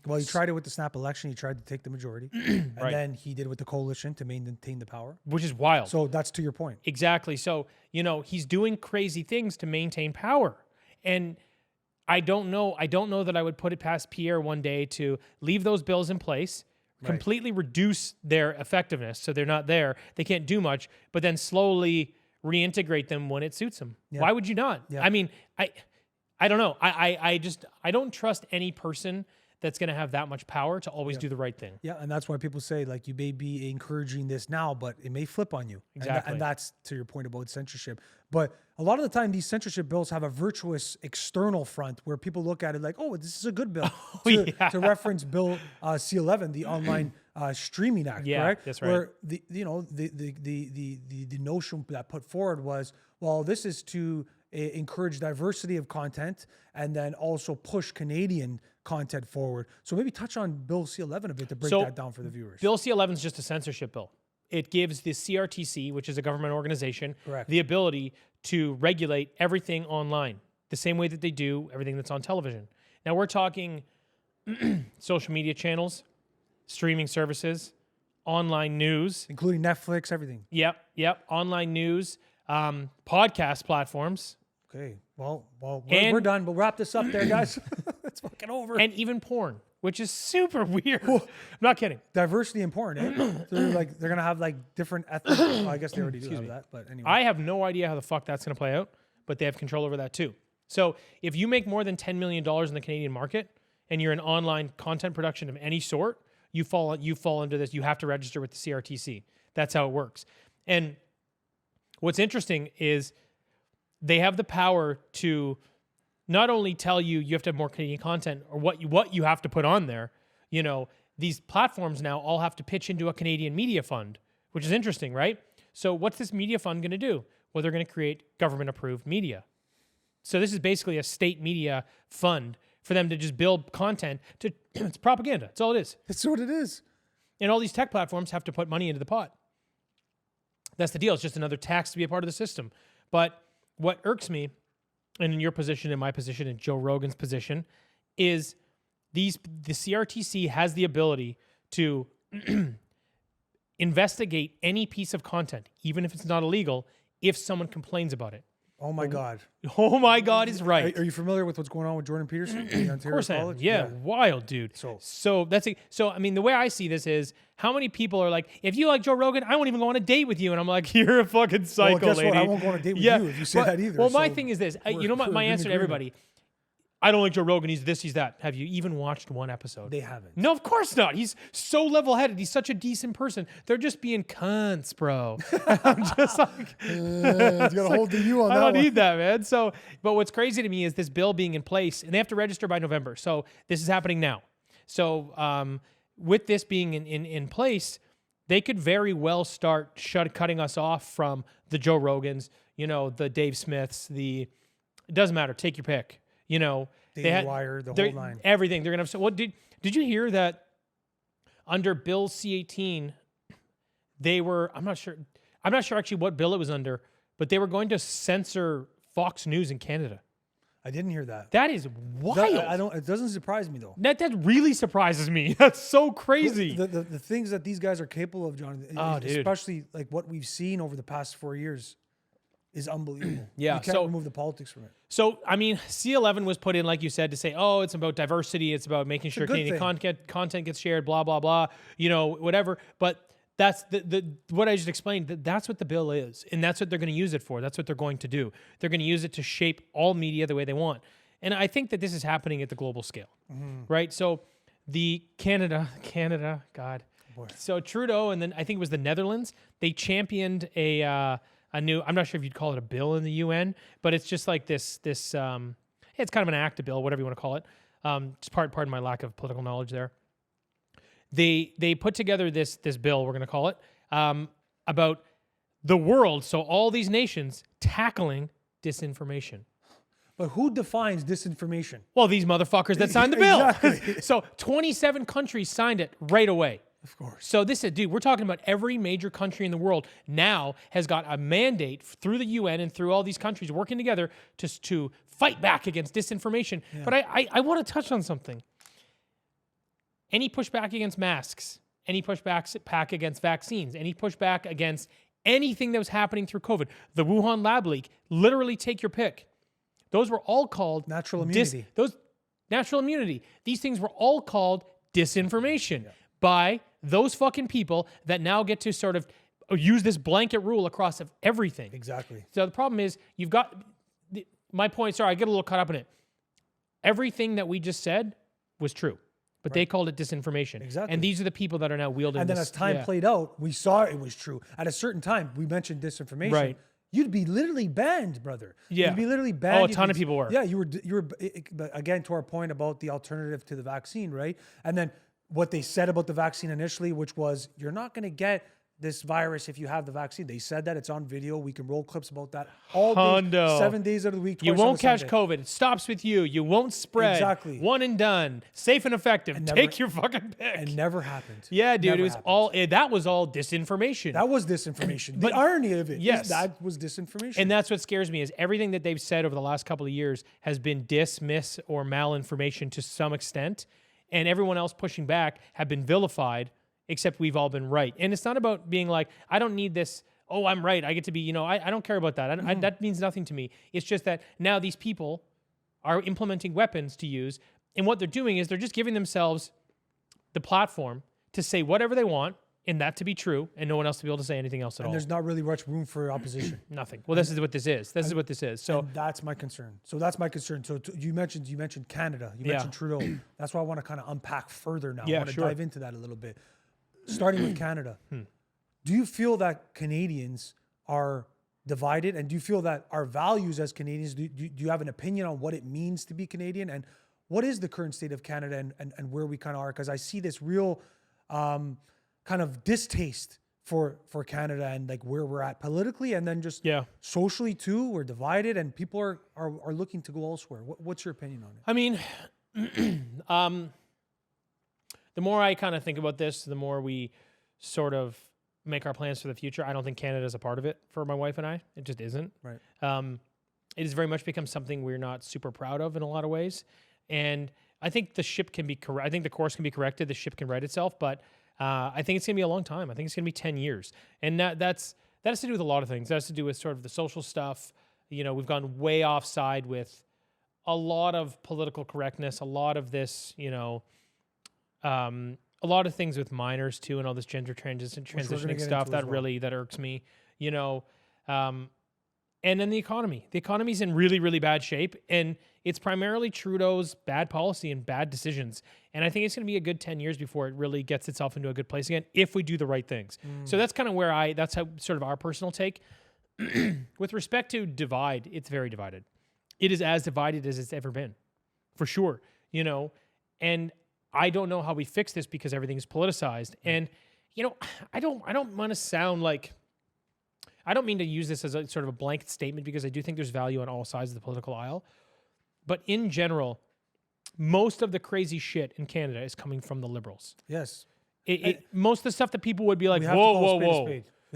[SPEAKER 2] Well, he tried it with the snap election. He tried to take the majority. And then he did it with the coalition to maintain the power.
[SPEAKER 1] Which is wild.
[SPEAKER 2] So that's to your point.
[SPEAKER 1] Exactly. So, he's doing crazy things to maintain power. And I don't know that I would put it past Pierre one day to leave those bills in place, completely reduce their effectiveness so they're not there. They can't do much, but then slowly reintegrate them when it suits them. Yeah. Why would you not? Yeah. I mean, I don't know. I don't trust any person that's going to have that much power to always do the right thing.
[SPEAKER 2] Yeah, and that's why people say, like, you may be encouraging this now, but it may flip on you.
[SPEAKER 1] Exactly.
[SPEAKER 2] And that's to your point about censorship. But a lot of the time, these censorship bills have a virtuous external front where people look at it like, oh, this is a good bill. To reference Bill C-11, the Online Streaming Act, correct?
[SPEAKER 1] That's right.
[SPEAKER 2] Where the notion that put forward was, well, this is to encourage diversity of content and then also push Canadian content forward. So maybe touch on Bill C-11 a bit to break that down for the viewers.
[SPEAKER 1] Bill C-11 is just a censorship bill. It gives the CRTC, which is a government organization, the ability to regulate everything online, the same way that they do everything that's on television. Now we're talking social media channels, streaming services, online news.
[SPEAKER 2] Including Netflix, everything.
[SPEAKER 1] Yep. Online news, podcast platforms.
[SPEAKER 2] Okay, well, we're done. We'll wrap this up there, guys. It's fucking over.
[SPEAKER 1] And even porn, which is super weird. I'm not kidding.
[SPEAKER 2] Diversity in porn, eh? So they're gonna have like different ethnic. Well, I guess they already do have that, but anyway.
[SPEAKER 1] I have no idea how the fuck that's gonna play out, but they have control over that too. So if you make more than $10 million in the Canadian market and you're in online content production of any sort, you fall under this. You have to register with the CRTC. That's how it works. And what's interesting is they have the power to not only tell you have to have more Canadian content or what you have to put on there. These platforms now all have to pitch into a Canadian media fund, which is interesting, right? So what's this media fund going to do? Well, they're going to create government-approved media. So this is basically a state media fund for them to just build content to it's propaganda. That's all it is.
[SPEAKER 2] That's what it is.
[SPEAKER 1] And all these tech platforms have to put money into the pot. That's the deal. It's just another tax to be a part of the system. But what irks me, and in your position, in my position, in Joe Rogan's position, is the CRTC has the ability to investigate any piece of content, even if it's not illegal, if someone complains about it.
[SPEAKER 2] Oh my God.
[SPEAKER 1] Oh my God is right.
[SPEAKER 2] Are you familiar with what's going on with Jordan Peterson? The Ontario
[SPEAKER 1] of course
[SPEAKER 2] College?
[SPEAKER 1] I am. Yeah, wild, dude. So I mean, the way I see this is how many people are like, if you like Joe Rogan, I won't even go on a date with you. And I'm like, you're a fucking psycho,
[SPEAKER 2] well, guess
[SPEAKER 1] lady.
[SPEAKER 2] What? I won't go on a date with you if you say that either.
[SPEAKER 1] Well, my thing is this. My answer to everybody, I don't like Joe Rogan. He's this, he's that. Have you even watched one episode?
[SPEAKER 2] They haven't.
[SPEAKER 1] No, of course not. He's so level-headed. He's such a decent person. They're just being cunts, bro. I'm just like...
[SPEAKER 2] He's got a hold of you on that
[SPEAKER 1] I
[SPEAKER 2] one.
[SPEAKER 1] don't need that, man. So, but what's crazy to me is this bill being in place, and they have to register by November. So this is happening now. So with this being in place, they could very well start cutting us off from the Joe Rogans, the Dave Smiths, it doesn't matter. Take your pick. They had
[SPEAKER 2] Wire, the whole line.
[SPEAKER 1] Everything. They're going to have... Well, did you hear that under Bill C-18, they were... I'm not sure actually what bill it was under, but they were going to censor Fox News in Canada.
[SPEAKER 2] I didn't hear that.
[SPEAKER 1] That is wild.
[SPEAKER 2] It doesn't surprise me, though.
[SPEAKER 1] That really surprises me. That's so crazy.
[SPEAKER 2] The things that these guys are capable of, Jonathan, especially like what we've seen over the past 4 years, is unbelievable.
[SPEAKER 1] Yeah,
[SPEAKER 2] you can't remove the politics from it.
[SPEAKER 1] So, I mean, C-11 was put in, like you said, to say, oh, it's about diversity. It's about making sure Canadian content gets shared, blah, blah, blah, whatever. But that's what I just explained. That's what the bill is. And that's what they're going to use it for. That's what they're going to do. They're going to use it to shape all media the way they want. And I think that this is happening at the global scale, right? So the Canada, God. Boy. So Trudeau, and then I think it was the Netherlands, they championed a new. I'm not sure if you'd call it a bill in the UN, but it's just like this. It's kind of an act, a bill, whatever you want to call it. Just pardon my lack of political knowledge there. They put together this bill, we're going to call it, about the world. So all these nations tackling disinformation.
[SPEAKER 2] But who defines disinformation?
[SPEAKER 1] Well, these motherfuckers that signed the bill.
[SPEAKER 2] Exactly.
[SPEAKER 1] So 27 countries signed it right away.
[SPEAKER 2] Of course.
[SPEAKER 1] So this is, dude, we're talking about every major country in the world now has got a mandate through the UN and through all these countries working together to fight back against disinformation. Yeah. But I want to touch on something. Any pushback against masks, any pushback against vaccines, any pushback against anything that was happening through COVID, the Wuhan lab leak, literally take your pick. Those were all called
[SPEAKER 2] natural immunity.
[SPEAKER 1] Natural immunity. These things were all called disinformation by those fucking people that now get to sort of use this blanket rule across of everything.
[SPEAKER 2] Exactly.
[SPEAKER 1] So the problem is you've got my point. Sorry, I get a little caught up in it. Everything that we just said was true, but they called it disinformation.
[SPEAKER 2] Exactly.
[SPEAKER 1] And these are the people that are now wielding
[SPEAKER 2] And then as time played out, we saw it was true. At a certain time, we mentioned disinformation.
[SPEAKER 1] Right.
[SPEAKER 2] You'd be literally banned, brother.
[SPEAKER 1] Yeah.
[SPEAKER 2] You'd be literally banned.
[SPEAKER 1] Oh, a ton of people were.
[SPEAKER 2] Yeah, you were again, to our point about the alternative to the vaccine, right? And then what they said about the vaccine initially, which was you're not going to get this virus if you have the vaccine. They said that. It's on video. We can roll clips about that all day, 7 days out of the week.
[SPEAKER 1] You won't catch COVID. It stops with you. You won't spread.
[SPEAKER 2] Exactly.
[SPEAKER 1] One and done. Safe and effective. And take your fucking pick.
[SPEAKER 2] It never happened.
[SPEAKER 1] Yeah, dude.
[SPEAKER 2] Never
[SPEAKER 1] it was
[SPEAKER 2] happened.
[SPEAKER 1] that was all disinformation.
[SPEAKER 2] That was disinformation.
[SPEAKER 1] But
[SPEAKER 2] the irony of it
[SPEAKER 1] yes.
[SPEAKER 2] is that was disinformation.
[SPEAKER 1] And that's what scares me is everything that they've said over the last couple of years has been miss, or malinformation to some extent. And everyone else pushing back have been vilified, except we've all been right. And it's not about being like, I don't need this. Oh, I'm right. I get to be, I don't care about that. That means nothing to me. It's just that now these people are implementing weapons to use. And what they're doing is they're just giving themselves the platform to say whatever they want and that to be true and no one else to be able to say anything else at all.
[SPEAKER 2] And there's not really much room for opposition.
[SPEAKER 1] Nothing. Well, this is what this is. This is what this is. So
[SPEAKER 2] that's my concern. So you mentioned Canada. You mentioned Trudeau. That's why I want to kind of unpack further now. I want to dive into that a little bit. Starting with Canada. Do you feel that Canadians are divided? And do you feel that our values as Canadians, do you have an opinion on what it means to be Canadian? And what is the current state of Canada and where we kind of are? Because I see this real kind of distaste for Canada and like where we're at politically, and then just socially too. We're divided and people are looking to go elsewhere. What's your opinion on it?
[SPEAKER 1] I mean, the more I kind of think about this, the more we sort of make our plans for the future. I don't think Canada is a part of it for my wife and I. It just isn't.
[SPEAKER 2] Right.
[SPEAKER 1] It has very much become something we're not super proud of in a lot of ways. And I think the ship can be I think the course can be corrected. The ship can right itself, but I think it's going to be a long time. I think it's going to be 10 years. And that has to do with a lot of things. That has to do with sort of the social stuff. We've gone way offside with a lot of political correctness, a lot of this, a lot of things with minors too, and all this gender transitioning stuff that irks me, and then the economy. The economy's in really, really bad shape, and it's primarily Trudeau's bad policy and bad decisions. And I think it's going to be a good 10 years before it really gets itself into a good place again, if we do the right things. So that's kind of that's how sort of our personal take. With respect to divide, it's very divided. It is as divided as it's ever been, for sure. And I don't know how we fix this because everything is politicized. And, I don't want to sound like, I don't mean to use this as a sort of a blanket statement because I do think there's value on all sides of the political aisle. But in general, most of the crazy shit in Canada is coming from the Liberals.
[SPEAKER 2] Yes.
[SPEAKER 1] Most of the stuff that people would be like, whoa.
[SPEAKER 2] We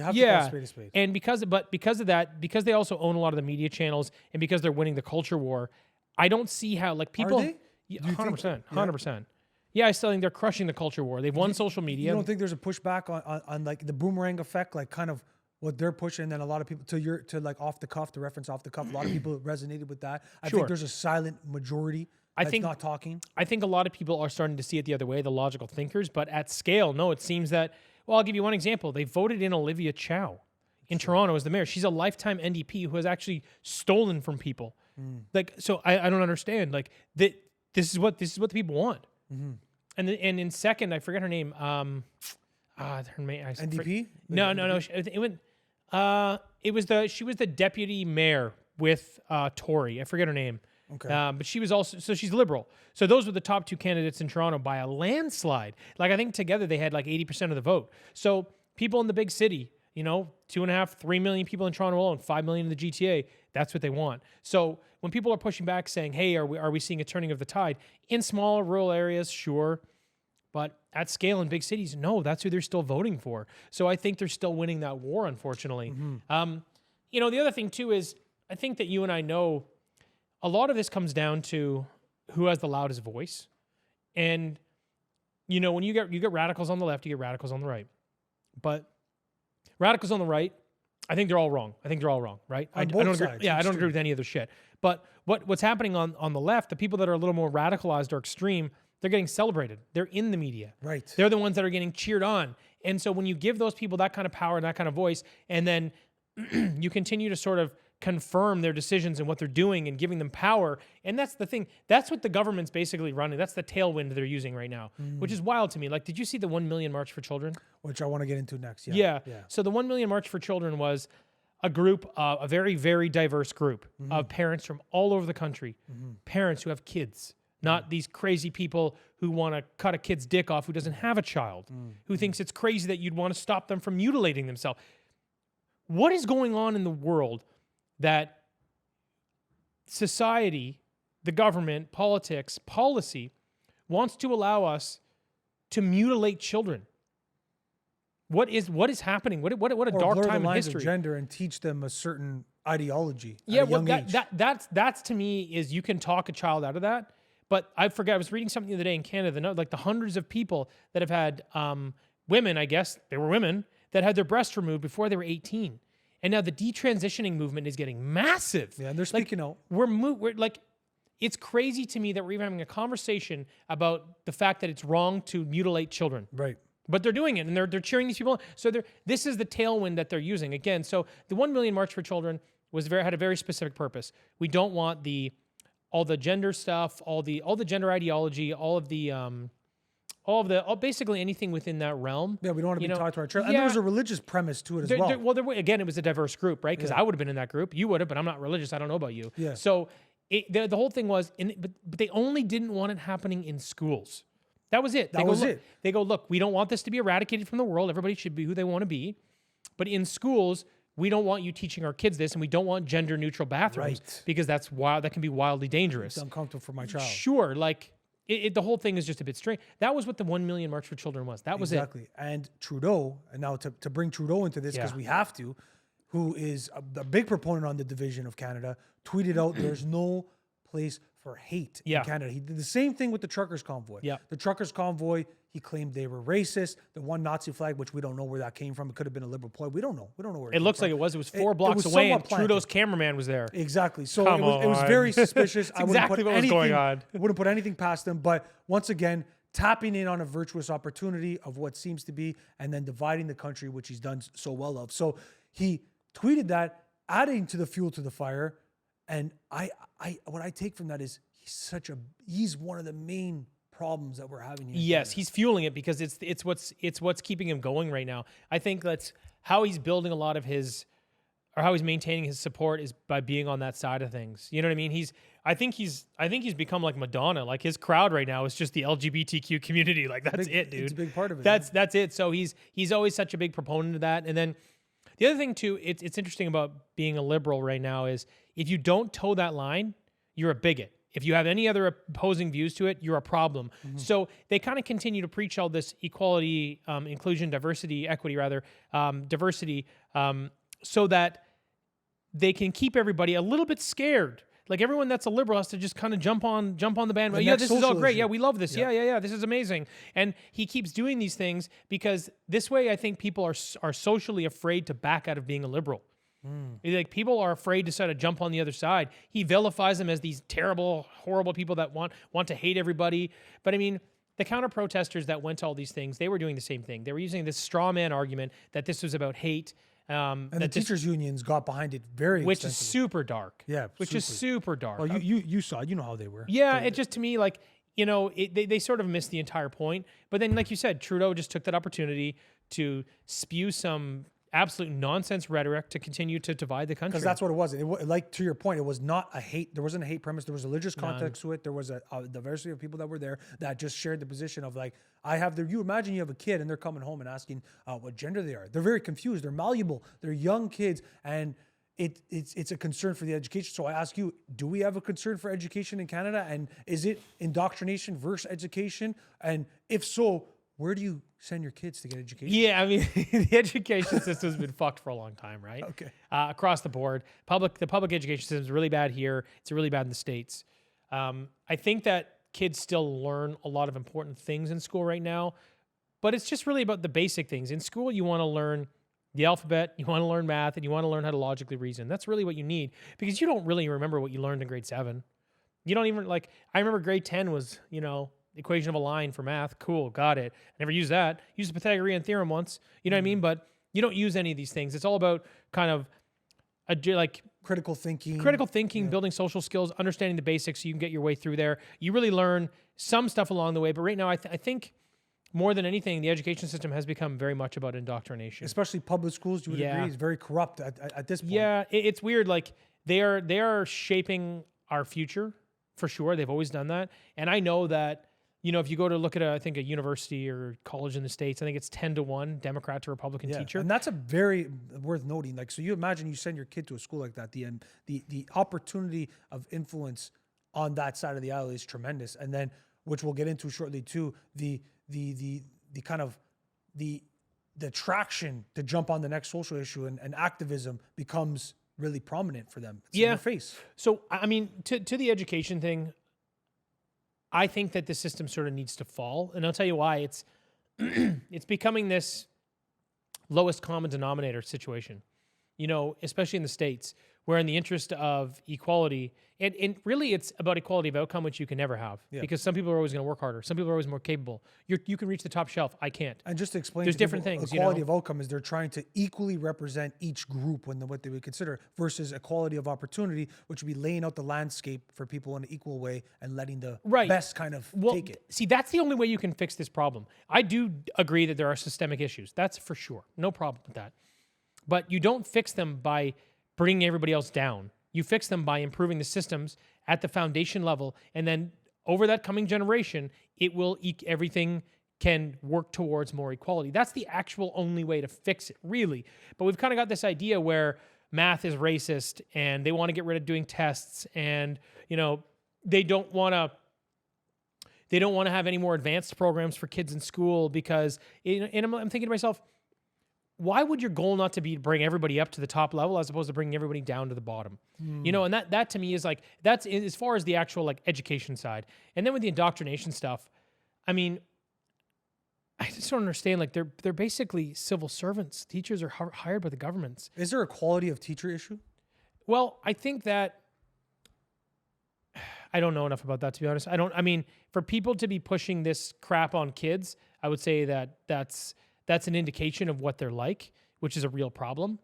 [SPEAKER 2] have to call a spade a spade.
[SPEAKER 1] And because of that, because they also own a lot of the media channels and because they're winning the culture war, I don't see how people.
[SPEAKER 2] Are they?
[SPEAKER 1] 100%. Yeah, I still think they're crushing the culture war. They've won social media.
[SPEAKER 2] You don't think there's a pushback on like the boomerang effect, like kind of what they're pushing, and then a lot of people to like off the cuff, to reference off the cuff. A lot of people resonated with that. I think there's a silent majority that's not talking.
[SPEAKER 1] I think a lot of people are starting to see it the other way, the logical thinkers, but at scale, no, it seems that, well, I'll give you one example. They voted in Olivia Chow in Toronto as the mayor. She's a lifetime NDP who has actually stolen from people. Like, so I don't understand. Like, this is what the people want. And in second, I forget her name. Her name.
[SPEAKER 2] NDP?
[SPEAKER 1] No. It went. She was the deputy mayor with Tory. I forget her name.
[SPEAKER 2] Okay.
[SPEAKER 1] But she was also, so she's liberal. So those were the top two candidates in Toronto by a landslide. Like I think together they had like 80% of the vote. So people in the big city, 2.5, 3 million people in Toronto alone, 5 million in the GTA, that's what they want. So when people are pushing back saying, hey, are we seeing a turning of the tide? In smaller rural areas, sure. But at scale in big cities, no, that's who they're still voting for. So I think they're still winning that war, unfortunately. The other thing too is I think that you and I know a lot of this comes down to who has the loudest voice. And, when you get radicals on the left, you get radicals on the right. But radicals on the right, I think they're all wrong. Right? I don't agree. Yeah, I don't agree with any of their shit. But what's happening on the left, the people that are a little more radicalized or extreme, they're getting celebrated. They're in the media.
[SPEAKER 2] Right.
[SPEAKER 1] They're the ones that are getting cheered on. And so when you give those people that kind of power and that kind of voice, and then you continue to sort of confirm their decisions and what they're doing and giving them power. And that's the thing. That's what the government's basically running. That's the tailwind they're using right now, which is wild to me. Like, did you see the 1 million March for Children?
[SPEAKER 2] Which I want to get into next.
[SPEAKER 1] Yeah. So the 1 million March for Children was a group, a very, very diverse group of parents from all over the country, parents who have kids, not these crazy people who want to cut a kid's dick off who doesn't have a child, who thinks it's crazy that you'd want to stop them from mutilating themselves. What is going on in the world that society, the government, politics, policy wants to allow us to mutilate children? What is happening? What a dark time in history.
[SPEAKER 2] Of gender and teach them a certain ideology.
[SPEAKER 1] Yeah,
[SPEAKER 2] at a young age.
[SPEAKER 1] That's to me is you can talk a child out of that. But I forgot, I was reading something the other day in Canada, like the hundreds of people that have had women, I guess they were women, that had their breasts removed before they were 18. And now the detransitioning movement is getting massive.
[SPEAKER 2] Yeah, and they're speaking out.
[SPEAKER 1] We're like, it's crazy to me that we're even having a conversation about the fact that it's wrong to mutilate children.
[SPEAKER 2] Right.
[SPEAKER 1] But they're doing it, and they're cheering these people on. So this is the tailwind that they're using. Again, so the 1 million March for Children had a very specific purpose. We don't want all the gender stuff, all the gender ideology, basically anything within that realm.
[SPEAKER 2] Yeah, we don't want to be taught to our children. And there was a religious premise to it as well.
[SPEAKER 1] Again, it was a diverse group, right? Because I would have been in that group. You would have, but I'm not religious. I don't know about you.
[SPEAKER 2] Yeah.
[SPEAKER 1] So the whole thing was, but they only didn't want it happening in schools. That was it. They go, look, we don't want this to be eradicated from the world. Everybody should be who they want to be. But in schools, we don't want you teaching our kids this, and we don't want gender-neutral bathrooms because that can be wildly dangerous.
[SPEAKER 2] It's uncomfortable for my child.
[SPEAKER 1] Sure, like the whole thing is just a bit strange. That was what the 1 million March for Children was. That was
[SPEAKER 2] exactly. And Trudeau, and now to bring Trudeau into this because we have to, who is a big proponent on the division of Canada, tweeted out there's no place for hate in Canada. He did the same thing with the truckers' convoy.
[SPEAKER 1] Yeah.
[SPEAKER 2] The truckers' convoy, he claimed they were racist. The one Nazi flag, which we don't know where that came from. It could have been a liberal ploy. We don't know. We don't know where it came
[SPEAKER 1] looks
[SPEAKER 2] from.
[SPEAKER 1] like it was. It was 4 blocks away, and Trudeau's cameraman was there.
[SPEAKER 2] Exactly. So it was very suspicious.
[SPEAKER 1] That's exactly what was going on.
[SPEAKER 2] I wouldn't put anything past them. But once again, tapping in on a virtuous opportunity of what seems to be, and then dividing the country, which he's done so well of. So he tweeted that, adding to the fuel to the fire. And what I take from that is he's one of the main problems that we're having here.
[SPEAKER 1] Yes, he's fueling it because it's what's keeping him going right now. I think that's how he's building a lot of how he's maintaining his support is by being on that side of things. You know what I mean? I think he's become like Madonna. Like his crowd right now is just the LGBTQ community. Like that's it, dude.
[SPEAKER 2] It's a big part of it.
[SPEAKER 1] That's it. So he's always such a big proponent of that. And then the other thing too, it's interesting about being a liberal right now is if you don't toe that line, you're a bigot. If you have any other opposing views to it, you're a problem. So they kind of continue to preach all this equality, inclusion, diversity, equity rather, diversity, so that they can keep everybody a little bit scared. Like everyone that's a liberal has to just kind of jump on the bandwagon. Yeah, this is all great. Yeah, we love this. Yeah. This is amazing. And he keeps doing these things because this way I think people are socially afraid to back out of being a liberal. Like people are afraid to sort of jump on the other side. He vilifies them as these terrible, horrible people that want to hate everybody. But I mean, the counter protesters that went to all these things, they were doing the same thing. They were using this straw man argument that this was about hate.
[SPEAKER 2] And the teachers' unions got behind it
[SPEAKER 1] which is super dark.
[SPEAKER 2] Yeah,
[SPEAKER 1] which is super dark.
[SPEAKER 2] Well, you saw, you know how they were.
[SPEAKER 1] Yeah, it just to me like they sort of missed the entire point. But then, like you said, Trudeau just took that opportunity to spew some absolute nonsense rhetoric to continue to divide the country.
[SPEAKER 2] Because that's what it was. Like, to your point, it was not a hate. There wasn't a hate premise. There was a religious context to it. There was a diversity of people that were there that just shared the position of like, you imagine you have a kid and they're coming home and asking what gender they are. They're very confused. They're malleable. They're young kids. And it's a concern for the education. So I ask you, do we have a concern for education in Canada? And is it indoctrination versus education? And if so, where do you send your kids to get education?
[SPEAKER 1] Yeah, I mean, the education system's been fucked for a long time, right?
[SPEAKER 2] Okay.
[SPEAKER 1] Across the board. The public education system is really bad here. It's really bad in the States. I think that kids still learn a lot of important things in school right now, but it's just really about the basic things. In school, you want to learn the alphabet, you want to learn math, and you want to learn how to logically reason. That's really what you need, because you don't really remember what you learned in grade 7. You don't even, I remember grade 10 was, equation of a line for math. Cool, got it. I never used that. Used the Pythagorean theorem once. You know what I mean? But you don't use any of these things. It's all about kind of
[SPEAKER 2] critical thinking,
[SPEAKER 1] building social skills, understanding the basics so you can get your way through there. You really learn some stuff along the way. But right now, I think more than anything, the education system has become very much about indoctrination.
[SPEAKER 2] Especially public schools, you would agree, is very corrupt at this point.
[SPEAKER 1] Yeah, it's weird. Like, they are shaping our future for sure. They've always done that. And I know that, if you go to look at I think a university or college in the States, I think it's 10-1 Democrat to Republican teacher.
[SPEAKER 2] And that's a very worth noting. Like, so you imagine you send your kid to a school like that, the opportunity of influence on that side of the aisle is tremendous. And then, which we'll get into shortly too, the traction to jump on the next social issue and activism becomes really prominent for them. It's in their face.
[SPEAKER 1] So, I mean, to the education thing, I think that the system sort of needs to fall. And I'll tell you why. It's it's becoming this lowest common denominator situation, especially in the States, where in the interest of equality, and really it's about equality of outcome, which you can never have, because some people are always going to work harder. Some people are always more capable. You can reach the top shelf. I can't.
[SPEAKER 2] And just to explain,
[SPEAKER 1] there's different things.
[SPEAKER 2] Equality of outcome is they're trying to equally represent each group what they would consider, versus equality of opportunity, which would be laying out the landscape for people in an equal way and letting the best kind of take it.
[SPEAKER 1] See, that's the only way you can fix this problem. I do agree that there are systemic issues. That's for sure. No problem with that. But you don't fix them by bringing everybody else down. You fix them by improving the systems at the foundation level, and then over that coming generation, everything can work towards more equality. That's the actual only way to fix it, really. But we've kind of got this idea where math is racist, and they want to get rid of doing tests, and they don't want to have any more advanced programs for kids in school because. And I'm thinking to myself, why would your goal not to be to bring everybody up to the top level as opposed to bringing everybody down to the bottom? And that to me is that's as far as the actual education side. And then with the indoctrination stuff, I mean, I just don't understand. They're basically civil servants. Teachers are hired by the governments.
[SPEAKER 2] Is there a quality of teacher issue?
[SPEAKER 1] Well, I think that I don't know enough about that, to be honest. For people to be pushing this crap on kids, I would say that's an indication of what they're like, which is a real problem,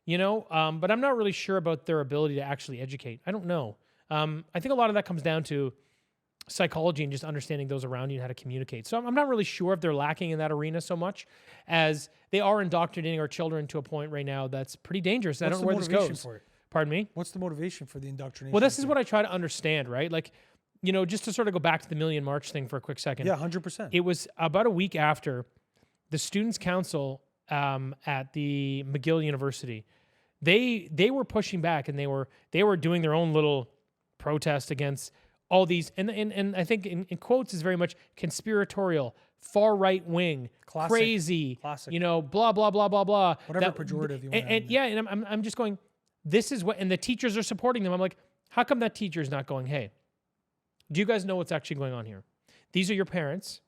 [SPEAKER 1] but I'm not really sure about their ability to actually educate. I don't know. I think a lot of that comes down to psychology and just understanding those around you and how to communicate. So I'm not really sure if they're lacking in that arena so much as they are indoctrinating our children to a point right now that's pretty dangerous. I don't know where this goes.
[SPEAKER 2] For it?
[SPEAKER 1] Pardon me?
[SPEAKER 2] What's the motivation for the indoctrination?
[SPEAKER 1] Well, this is what I try to understand, right? Just to sort of go back to the Million March thing for a quick second.
[SPEAKER 2] Yeah, 100%.
[SPEAKER 1] It was about a week after the Students' Council at the McGill University, they were pushing back, and they were doing their own little protest against all these, and I think in quotes is very much conspiratorial, far right wing, crazy, blah blah blah blah blah.
[SPEAKER 2] Whatever pejorative you want.
[SPEAKER 1] And I'm just going, this is what, and the teachers are supporting them. I'm like, how come that teacher is not going, hey, do you guys know what's actually going on here? These are your parents,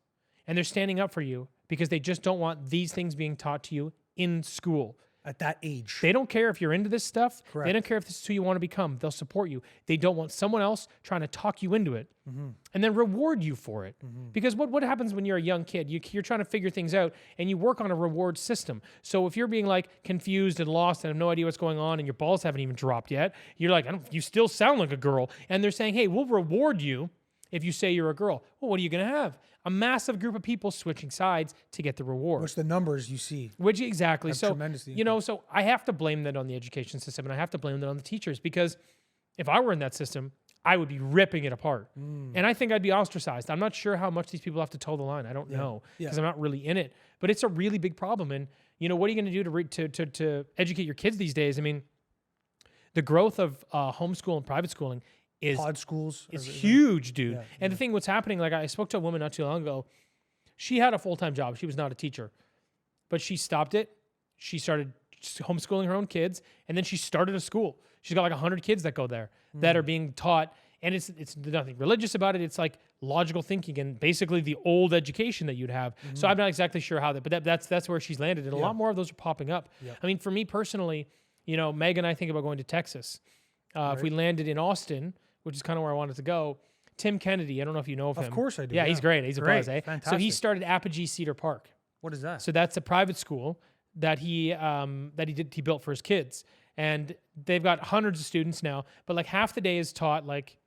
[SPEAKER 1] and they're standing up for you because they just don't want these things being taught to you in school.
[SPEAKER 2] At that age.
[SPEAKER 1] They don't care if you're into this stuff.
[SPEAKER 2] Correct.
[SPEAKER 1] They don't care if this is who you want to become. They'll support you. They don't want someone else trying to talk you into it and then reward you for it. Because what happens when you're a young kid? You're trying to figure things out, and you work on a reward system. So if you're being confused and lost and have no idea what's going on, and your balls haven't even dropped yet, you're like, you still sound like a girl. And they're saying, hey, we'll reward you If you say you're a girl, well, what are you going to have? A massive group of people switching sides to get the reward.
[SPEAKER 2] Which the numbers you see.
[SPEAKER 1] Which exactly. So,
[SPEAKER 2] tremendously
[SPEAKER 1] so I have to blame that on the education system, and I have to blame that on the teachers, because if I were in that system, I would be ripping it apart. And I think I'd be ostracized. I'm not sure how much these people have to toe the line. I don't know, because I'm not really in it. But it's a really big problem. And, what are you going to do to educate your kids these days? I mean, the growth of homeschool and private schooling is
[SPEAKER 2] pod schools.
[SPEAKER 1] It's huge, dude. And the thing, what's happening, like I spoke to a woman not too long ago. She had a full-time job. She was not a teacher, but she stopped it. She started homeschooling her own kids, and then she started a school. She's got like 100 kids that go there that are being taught, and it's nothing religious about it. It's like logical thinking and basically the old education that you'd have. So I'm not exactly sure how but that's where she's landed, and a lot more of those are popping up. I mean, for me personally, Meg and I think about going to Texas. If we landed in Austin, which is kind of where I wanted to go. Tim Kennedy, I don't know if you know of him.
[SPEAKER 2] Of course I do.
[SPEAKER 1] Yeah, he's great. He's a buzz, eh?
[SPEAKER 2] Fantastic.
[SPEAKER 1] So he started Apogee Cedar Park.
[SPEAKER 2] What is that?
[SPEAKER 1] So that's a private school that he built for his kids. And they've got hundreds of students now, but like half the day is taught like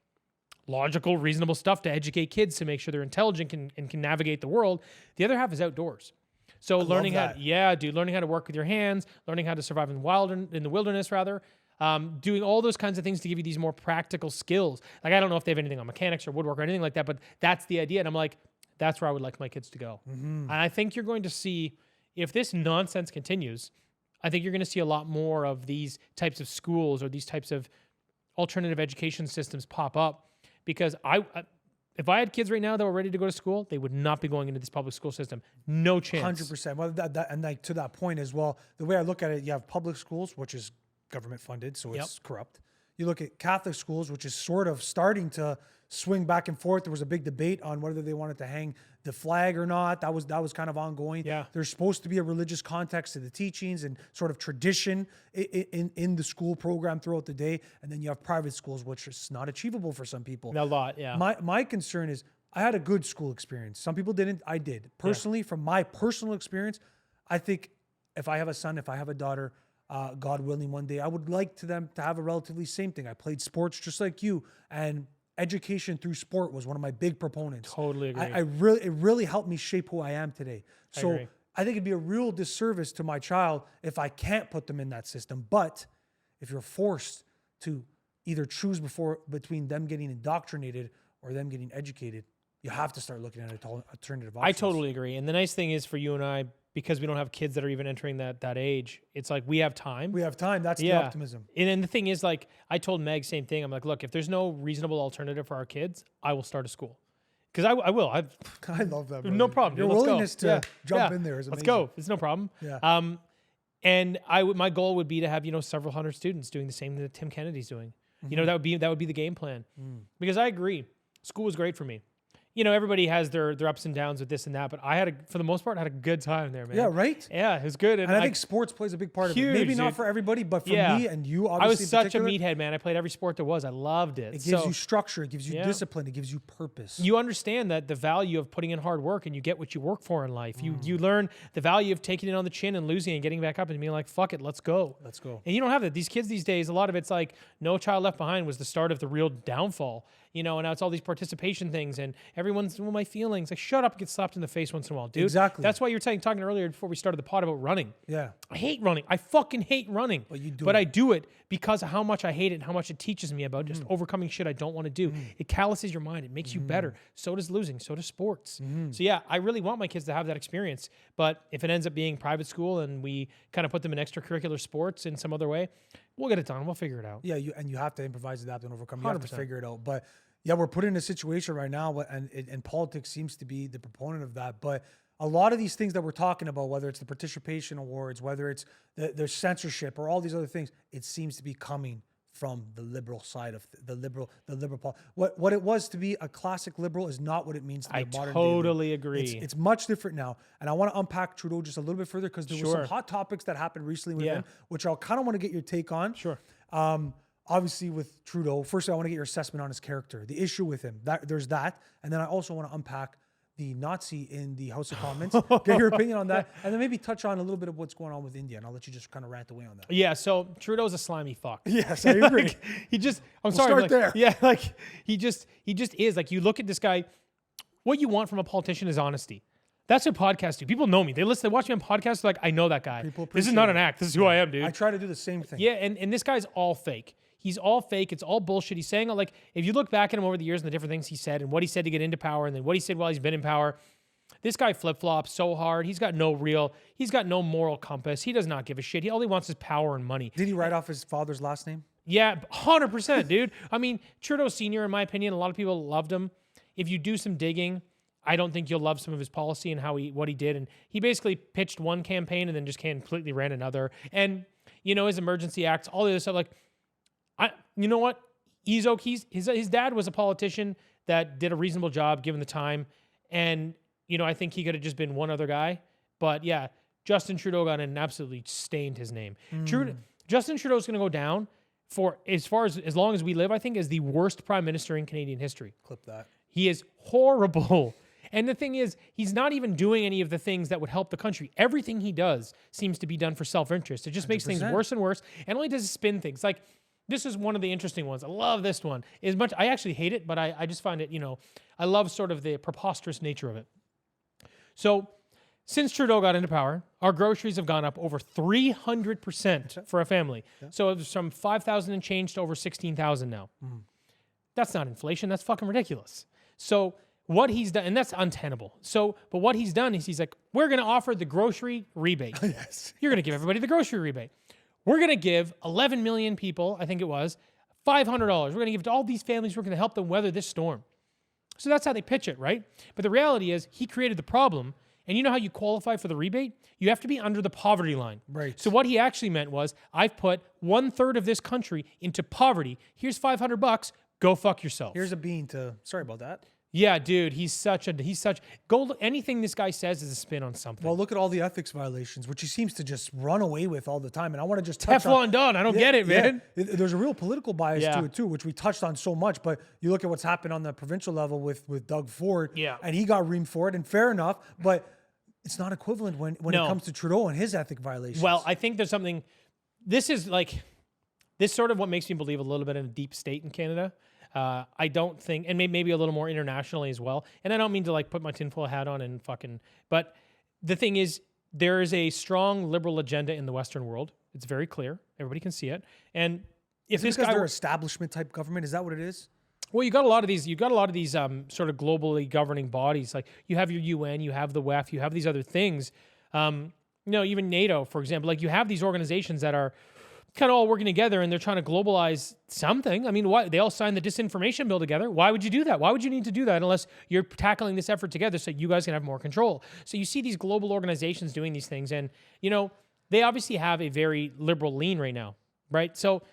[SPEAKER 1] logical, reasonable stuff to educate kids to make sure they're intelligent and can navigate the world. The other half is outdoors. So learning how to work with your hands, learning how to survive in the wilderness rather. Doing all those kinds of things to give you these more practical skills. Like, I don't know if they have anything on mechanics or woodwork or anything like that, but that's the idea. And I'm like, that's where I would like my kids to go. And I think you're going to see, if this nonsense continues, I think you're going to see a lot more of these types of schools or these types of alternative education systems pop up, because if I had kids right now that were ready to go to school, they would not be going into this public school system. No chance.
[SPEAKER 2] 100%. Well, and like to that point as well, the way I look at it, you have public schools, which is government funded, so it's corrupt. You look at Catholic schools, which is sort of starting to swing back and forth. There was a big debate on whether they wanted to hang the flag or not. That was kind of ongoing.
[SPEAKER 1] Yeah.
[SPEAKER 2] There's supposed to be a religious context to the teachings and sort of tradition in the school program throughout the day. And then you have private schools, which is not achievable for some people.
[SPEAKER 1] A lot, yeah.
[SPEAKER 2] My concern is I had a good school experience. Some people didn't. I did. Personally, from my personal experience, I think if I have a son, if I have a daughter, God willing, one day, I would like them to have a relatively same thing. I played sports just like you, and education through sport was one of my big proponents.
[SPEAKER 1] Totally agree.
[SPEAKER 2] It really helped me shape who I am today. So I think it'd be a real disservice to my child if I can't put them in that system. But if you're forced to either choose between them getting indoctrinated or them getting educated, you have to start looking at alternative options.
[SPEAKER 1] I totally agree. And the nice thing is for you and I, because we don't have kids that are even entering that age, it's like we have time.
[SPEAKER 2] We have time. That's the optimism.
[SPEAKER 1] And then the thing is, like, I told Meg, same thing. I'm like, look, if there's no reasonable alternative for our kids, I will start a school. Because I will. I
[SPEAKER 2] love that, brother.
[SPEAKER 1] No problem.
[SPEAKER 2] Your willingness to jump in there is amazing.
[SPEAKER 1] Let's go. It's no problem.
[SPEAKER 2] Yeah.
[SPEAKER 1] And my goal would be to have, several hundred students doing the same that Tim Kennedy's doing. That would be the game plan. Because I agree. School was great for me. Everybody has their ups and downs with this and that, but for the most part, had a good time there, man.
[SPEAKER 2] Yeah, right?
[SPEAKER 1] Yeah, it was good.
[SPEAKER 2] And I think sports plays a big part of it. Maybe not for everybody, but for me and you, obviously.
[SPEAKER 1] I was such a meathead, man. I played every sport there was. I loved it.
[SPEAKER 2] It gives you structure. It gives you discipline. It gives you purpose.
[SPEAKER 1] You understand that the value of putting in hard work, and you get what you work for in life. You learn the value of taking it on the chin and losing and getting back up and being like, fuck it, let's go.
[SPEAKER 2] Let's go.
[SPEAKER 1] And you don't have that. These kids these days, a lot of it's like No Child Left Behind was the start of the real downfall. And now it's all these participation things, and everyone's, my feelings. Like, shut up and get slapped in the face once in a while, dude.
[SPEAKER 2] Exactly.
[SPEAKER 1] That's why you were talking earlier before we started the pod about running.
[SPEAKER 2] Yeah.
[SPEAKER 1] I hate running. I fucking hate running.
[SPEAKER 2] But you do
[SPEAKER 1] But
[SPEAKER 2] it.
[SPEAKER 1] I do it because of how much I hate it and how much it teaches me about just overcoming shit I don't want to do. It calluses your mind. It makes you better. So does losing. So does sports. So yeah, I really want my kids to have that experience. But if it ends up being private school and we kind of put them in extracurricular sports in some other way, we'll get it done. We'll figure it out.
[SPEAKER 2] Yeah, you have to improvise, adapt, and overcome. You
[SPEAKER 1] 100%.
[SPEAKER 2] have to figure it out. But yeah, we're put in a situation right now, and politics seems to be the proponent of that. But a lot of these things that we're talking about, whether it's the participation awards, whether it's the censorship or all these other things, it seems to be coming from the liberal side of the liberal. What it was to be a classic liberal is not what it means to be a modern. I
[SPEAKER 1] totally agree.
[SPEAKER 2] It's much different now, and I want to unpack Trudeau just a little bit further because there were some hot topics that happened recently with him, which I kind of want to get your take on.
[SPEAKER 1] Sure.
[SPEAKER 2] Obviously, with Trudeau, firstly, I want to get your assessment on his character, the issue with him. There's that, and then I also want to unpack the Nazi in the House of Commons. Get your opinion on that, and then maybe touch on a little bit of what's going on with India, and I'll let you just kind of rant away on that.
[SPEAKER 1] Yeah, so Trudeau's a slimy fuck.
[SPEAKER 2] Yes, I agree.
[SPEAKER 1] Like, I'm
[SPEAKER 2] We'll
[SPEAKER 1] sorry.
[SPEAKER 2] start
[SPEAKER 1] like,
[SPEAKER 2] there.
[SPEAKER 1] Yeah, like he just is. Like, you look at this guy, what you want from a politician is honesty. That's what podcasts do. People know me. They watch me on podcasts, they're like, I know that guy. This is not an act. This is who I am, dude.
[SPEAKER 2] I try to do the same thing.
[SPEAKER 1] Yeah, and this guy's all fake. He's all fake. It's all bullshit. He's saying, like, if you look back at him over the years and the different things he said and what he said to get into power and then what he said while he's been in power, this guy flip-flops so hard. He's got no moral compass. He does not give a shit. All he wants is power and money.
[SPEAKER 2] Did he write off his father's last name?
[SPEAKER 1] Yeah, 100%, dude. I mean, Trudeau Sr., in my opinion, a lot of people loved him. If you do some digging, I don't think you'll love some of his policy and what he did. And he basically pitched one campaign and then just completely ran another. And, his emergency acts, all the other stuff, like, you know what? His dad was a politician that did a reasonable job given the time. And, I think he could have just been one other guy. But yeah, Justin Trudeau got in and absolutely stained his name. Justin Trudeau's going to go down for as long as we live, I think, as the worst prime minister in Canadian history.
[SPEAKER 2] Clip that.
[SPEAKER 1] He is horrible. And the thing is, he's not even doing any of the things that would help the country. Everything he does seems to be done for self-interest. It just makes things worse and worse. And only does it spin things. Like, this is one of the interesting ones. I love this one. I actually hate it, but I just find it, I love sort of the preposterous nature of it. So, since Trudeau got into power, our groceries have gone up over 300% for a family. Yeah. So it was from 5,000 and change to over 16,000 now. That's not inflation. That's fucking ridiculous. So what he's done, and that's untenable. But what he's done is he's like, we're going to offer the grocery rebate.
[SPEAKER 2] Yes.
[SPEAKER 1] You're going to give everybody the grocery rebate. We're going to give 11 million people, I think it was, $500. We're going to give it to all these families. We're going to help them weather this storm. So that's how they pitch it, right? But the reality is he created the problem. And you know how you qualify for the rebate? You have to be under the poverty line.
[SPEAKER 2] Right.
[SPEAKER 1] So what he actually meant was, I've put 1/3 of this country into poverty. Here's $500. Go fuck yourself.
[SPEAKER 2] Here's a bean to. Sorry about that.
[SPEAKER 1] Yeah, dude. He's such gold. Anything this guy says is a spin on something.
[SPEAKER 2] Well, look at all the ethics violations, which he seems to just run away with all the time. And I want to just touch
[SPEAKER 1] Teflon done. I don't get it, man.
[SPEAKER 2] There's a real political bias to it too, which we touched on so much. But you look at what's happened on the provincial level with Doug Ford.
[SPEAKER 1] Yeah.
[SPEAKER 2] And he got reamed for it, and fair enough. But it's not equivalent when it comes to Trudeau and his ethic violations.
[SPEAKER 1] Well, I think there's something. This sort of what makes me believe a little bit in a deep state in Canada. I don't think, and maybe a little more internationally as well. And I don't mean to like put my tinfoil hat on and but the thing is, there is a strong liberal agenda in the Western world. It's very clear. Everybody can see it. And if
[SPEAKER 2] is it
[SPEAKER 1] this
[SPEAKER 2] because
[SPEAKER 1] guy
[SPEAKER 2] they're establishment type government, is that what it is?
[SPEAKER 1] Well, you got a lot of these sort of globally governing bodies. Like you have your UN, you have the WEF, you have these other things. Even NATO, for example. Like you have these organizations that are kind of all working together and they're trying to globalize something. I mean, why they all signed the disinformation bill together. Why would you do that? Why would you need to do that unless you're tackling this effort together so you guys can have more control? So you see these global organizations doing these things, and they obviously have a very liberal lean right now, right? So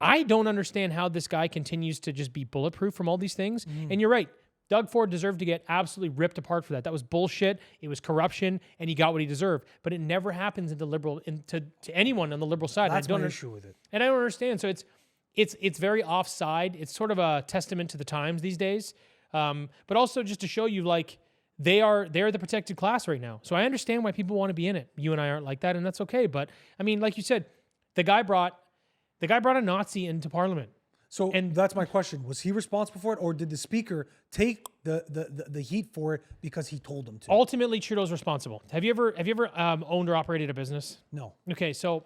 [SPEAKER 1] I don't understand how this guy continues to just be bulletproof from all these things. And you're right. Doug Ford deserved to get absolutely ripped apart for that. That was bullshit. It was corruption, and he got what he deserved. But it never happens to anyone on the liberal side.
[SPEAKER 2] That's my issue with it.
[SPEAKER 1] And I don't understand. So it's very offside. It's sort of a testament to the times these days. But also just to show you, like, they're the protected class right now. So I understand why people want to be in it. You and I aren't like that, and that's okay. But I mean, like you said, the guy brought a Nazi into Parliament.
[SPEAKER 2] So that's my question. Was he responsible for it, or did the speaker take the heat for it because he told him to?
[SPEAKER 1] Ultimately, Trudeau's responsible. Have you ever owned or operated a business?
[SPEAKER 2] No.
[SPEAKER 1] Okay, so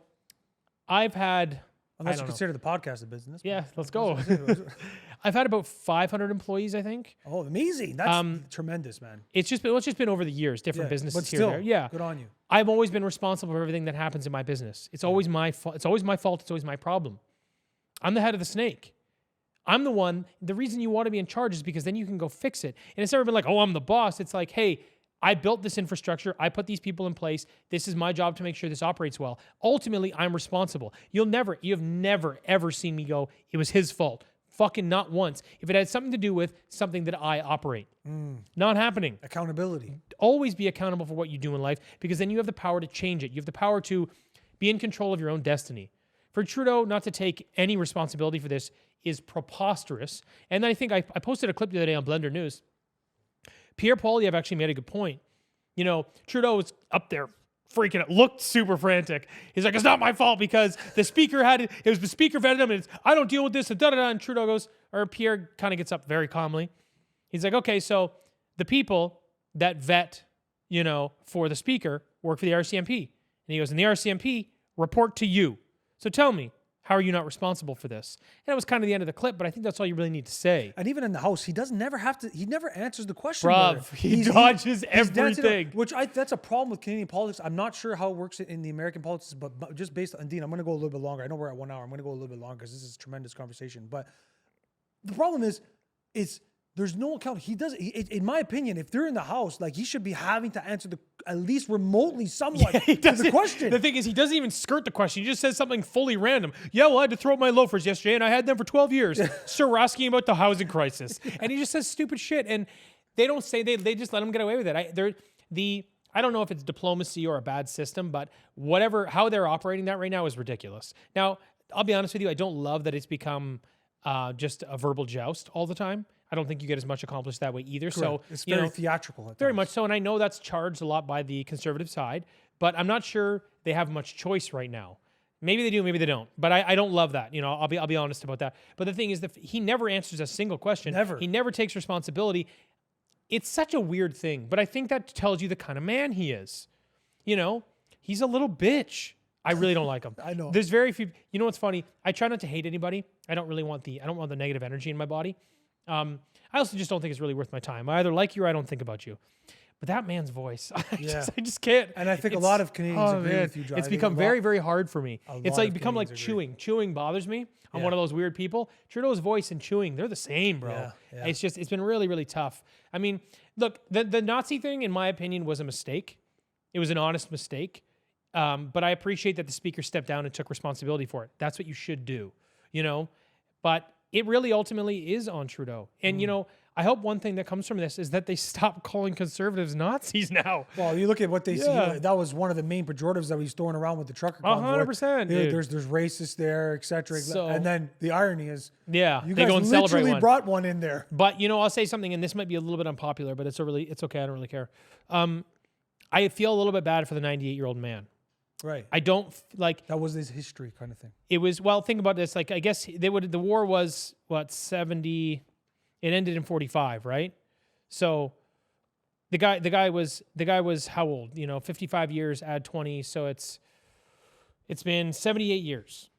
[SPEAKER 1] I've had...
[SPEAKER 2] Unless you consider the podcast a business.
[SPEAKER 1] Yeah, let's go. I've had about 500 employees, I think.
[SPEAKER 2] Oh, amazing. That's tremendous, man.
[SPEAKER 1] It's just been over the years, different businesses
[SPEAKER 2] but still,
[SPEAKER 1] here and there. Yeah.
[SPEAKER 2] Good on you.
[SPEAKER 1] I've always been responsible for everything that happens in my business. It's always my fault. It's always my fault. It's always my problem. I'm the head of the snake. I'm the one. The reason you want to be in charge is because then you can go fix it. And it's never been like, oh, I'm the boss. It's like, hey, I built this infrastructure. I put these people in place. This is my job to make sure this operates well. Ultimately, I'm responsible. You have never, ever seen me go, it was his fault. Fucking not once. If it had something to do with something that I operate. Not happening.
[SPEAKER 2] Accountability.
[SPEAKER 1] Always be accountable for what you do in life, because then you have the power to change it. You have the power to be in control of your own destiny. For Trudeau not to take any responsibility for this is preposterous. And then I think I posted a clip the other day on Blendr News. Pierre Poilievre actually made a good point. You know, Trudeau was up there freaking out, looked super frantic. He's like, it's not my fault because the speaker had it. It was the speaker vetted him, and I don't deal with this, and da-da-da. And Trudeau goes, or Pierre kind of gets up very calmly. He's like, okay, so the people that vet, you know, for the speaker work for the RCMP. And he goes, and the RCMP report to you. So tell me, how are you not responsible for this? And it was kind of the end of the clip, but I think that's all you really need to say.
[SPEAKER 2] And even in the House, he never answers the question.
[SPEAKER 1] Bruv, he dodges everything.
[SPEAKER 2] That's a problem with Canadian politics. I'm not sure how it works in the American politics, but just based on, Dean, I'm going to go a little bit longer. I know we're at 1 hour. I'm going to go a little bit longer because this is a tremendous conversation. But the problem is there's no account. In my opinion, if they're in the House, like he should be having to answer at least remotely somewhat to the question.
[SPEAKER 1] The thing is, he doesn't even skirt the question. He just says something fully random. Yeah, well, I had to throw out my loafers yesterday, and I had them for 12 years. Sir, we're asking about the housing crisis. And he just says stupid shit. And they don't say, they just let him get away with it. I don't know if it's diplomacy or a bad system, but how they're operating that right now is ridiculous. Now, I'll be honest with you, I don't love that it's become just a verbal joust all the time. I don't think you get as much accomplished that way either. Correct. So
[SPEAKER 2] it's very theatrical.
[SPEAKER 1] Very much so. And I know that's charged a lot by the conservative side, but I'm not sure they have much choice right now. Maybe they do, maybe they don't. But I don't love that. You know, I'll be honest about that. But the thing is that he never answers a single question.
[SPEAKER 2] Never.
[SPEAKER 1] He never takes responsibility. It's such a weird thing, but I think that tells you the kind of man he is. You know, he's a little bitch. I really don't like him.
[SPEAKER 2] I know.
[SPEAKER 1] There's very few. You know what's funny? I try not to hate anybody. I don't want the negative energy in my body. I also just don't think it's really worth my time. I either like you or I don't think about you. But that man's voice, I just can't.
[SPEAKER 2] And I think a lot of Canadians agree with you, John.
[SPEAKER 1] It's become very, very hard for me. It's like become like chewing. Chewing bothers me. I'm one of those weird people. Trudeau's voice and chewing, they're the same, bro. Yeah. It's been really, really tough. I mean, look, the Nazi thing, in my opinion, was a mistake. It was an honest mistake. But I appreciate that the speaker stepped down and took responsibility for it. That's what you should do, you know? But it really ultimately is on Trudeau. And, you know, I hope one thing that comes from this is that they stop calling conservatives Nazis now.
[SPEAKER 2] Well, you look at what they see. That was one of the main pejoratives that he's throwing around with the trucker convoy.
[SPEAKER 1] 100%.
[SPEAKER 2] There's racists there, et cetera. So, and then the irony is, you guys
[SPEAKER 1] go and
[SPEAKER 2] literally brought one in there.
[SPEAKER 1] But, you know, I'll say something, and this might be a little bit unpopular, but it's okay. I don't really care. I feel a little bit bad for the 98-year-old man.
[SPEAKER 2] Right.
[SPEAKER 1] I don't like
[SPEAKER 2] that was his history kind of thing.
[SPEAKER 1] It was, well, think about this. Like, I guess the war was 70, it ended in 45, right? So the guy was how old? You know, 55 years, add 20, so it's been 78 years,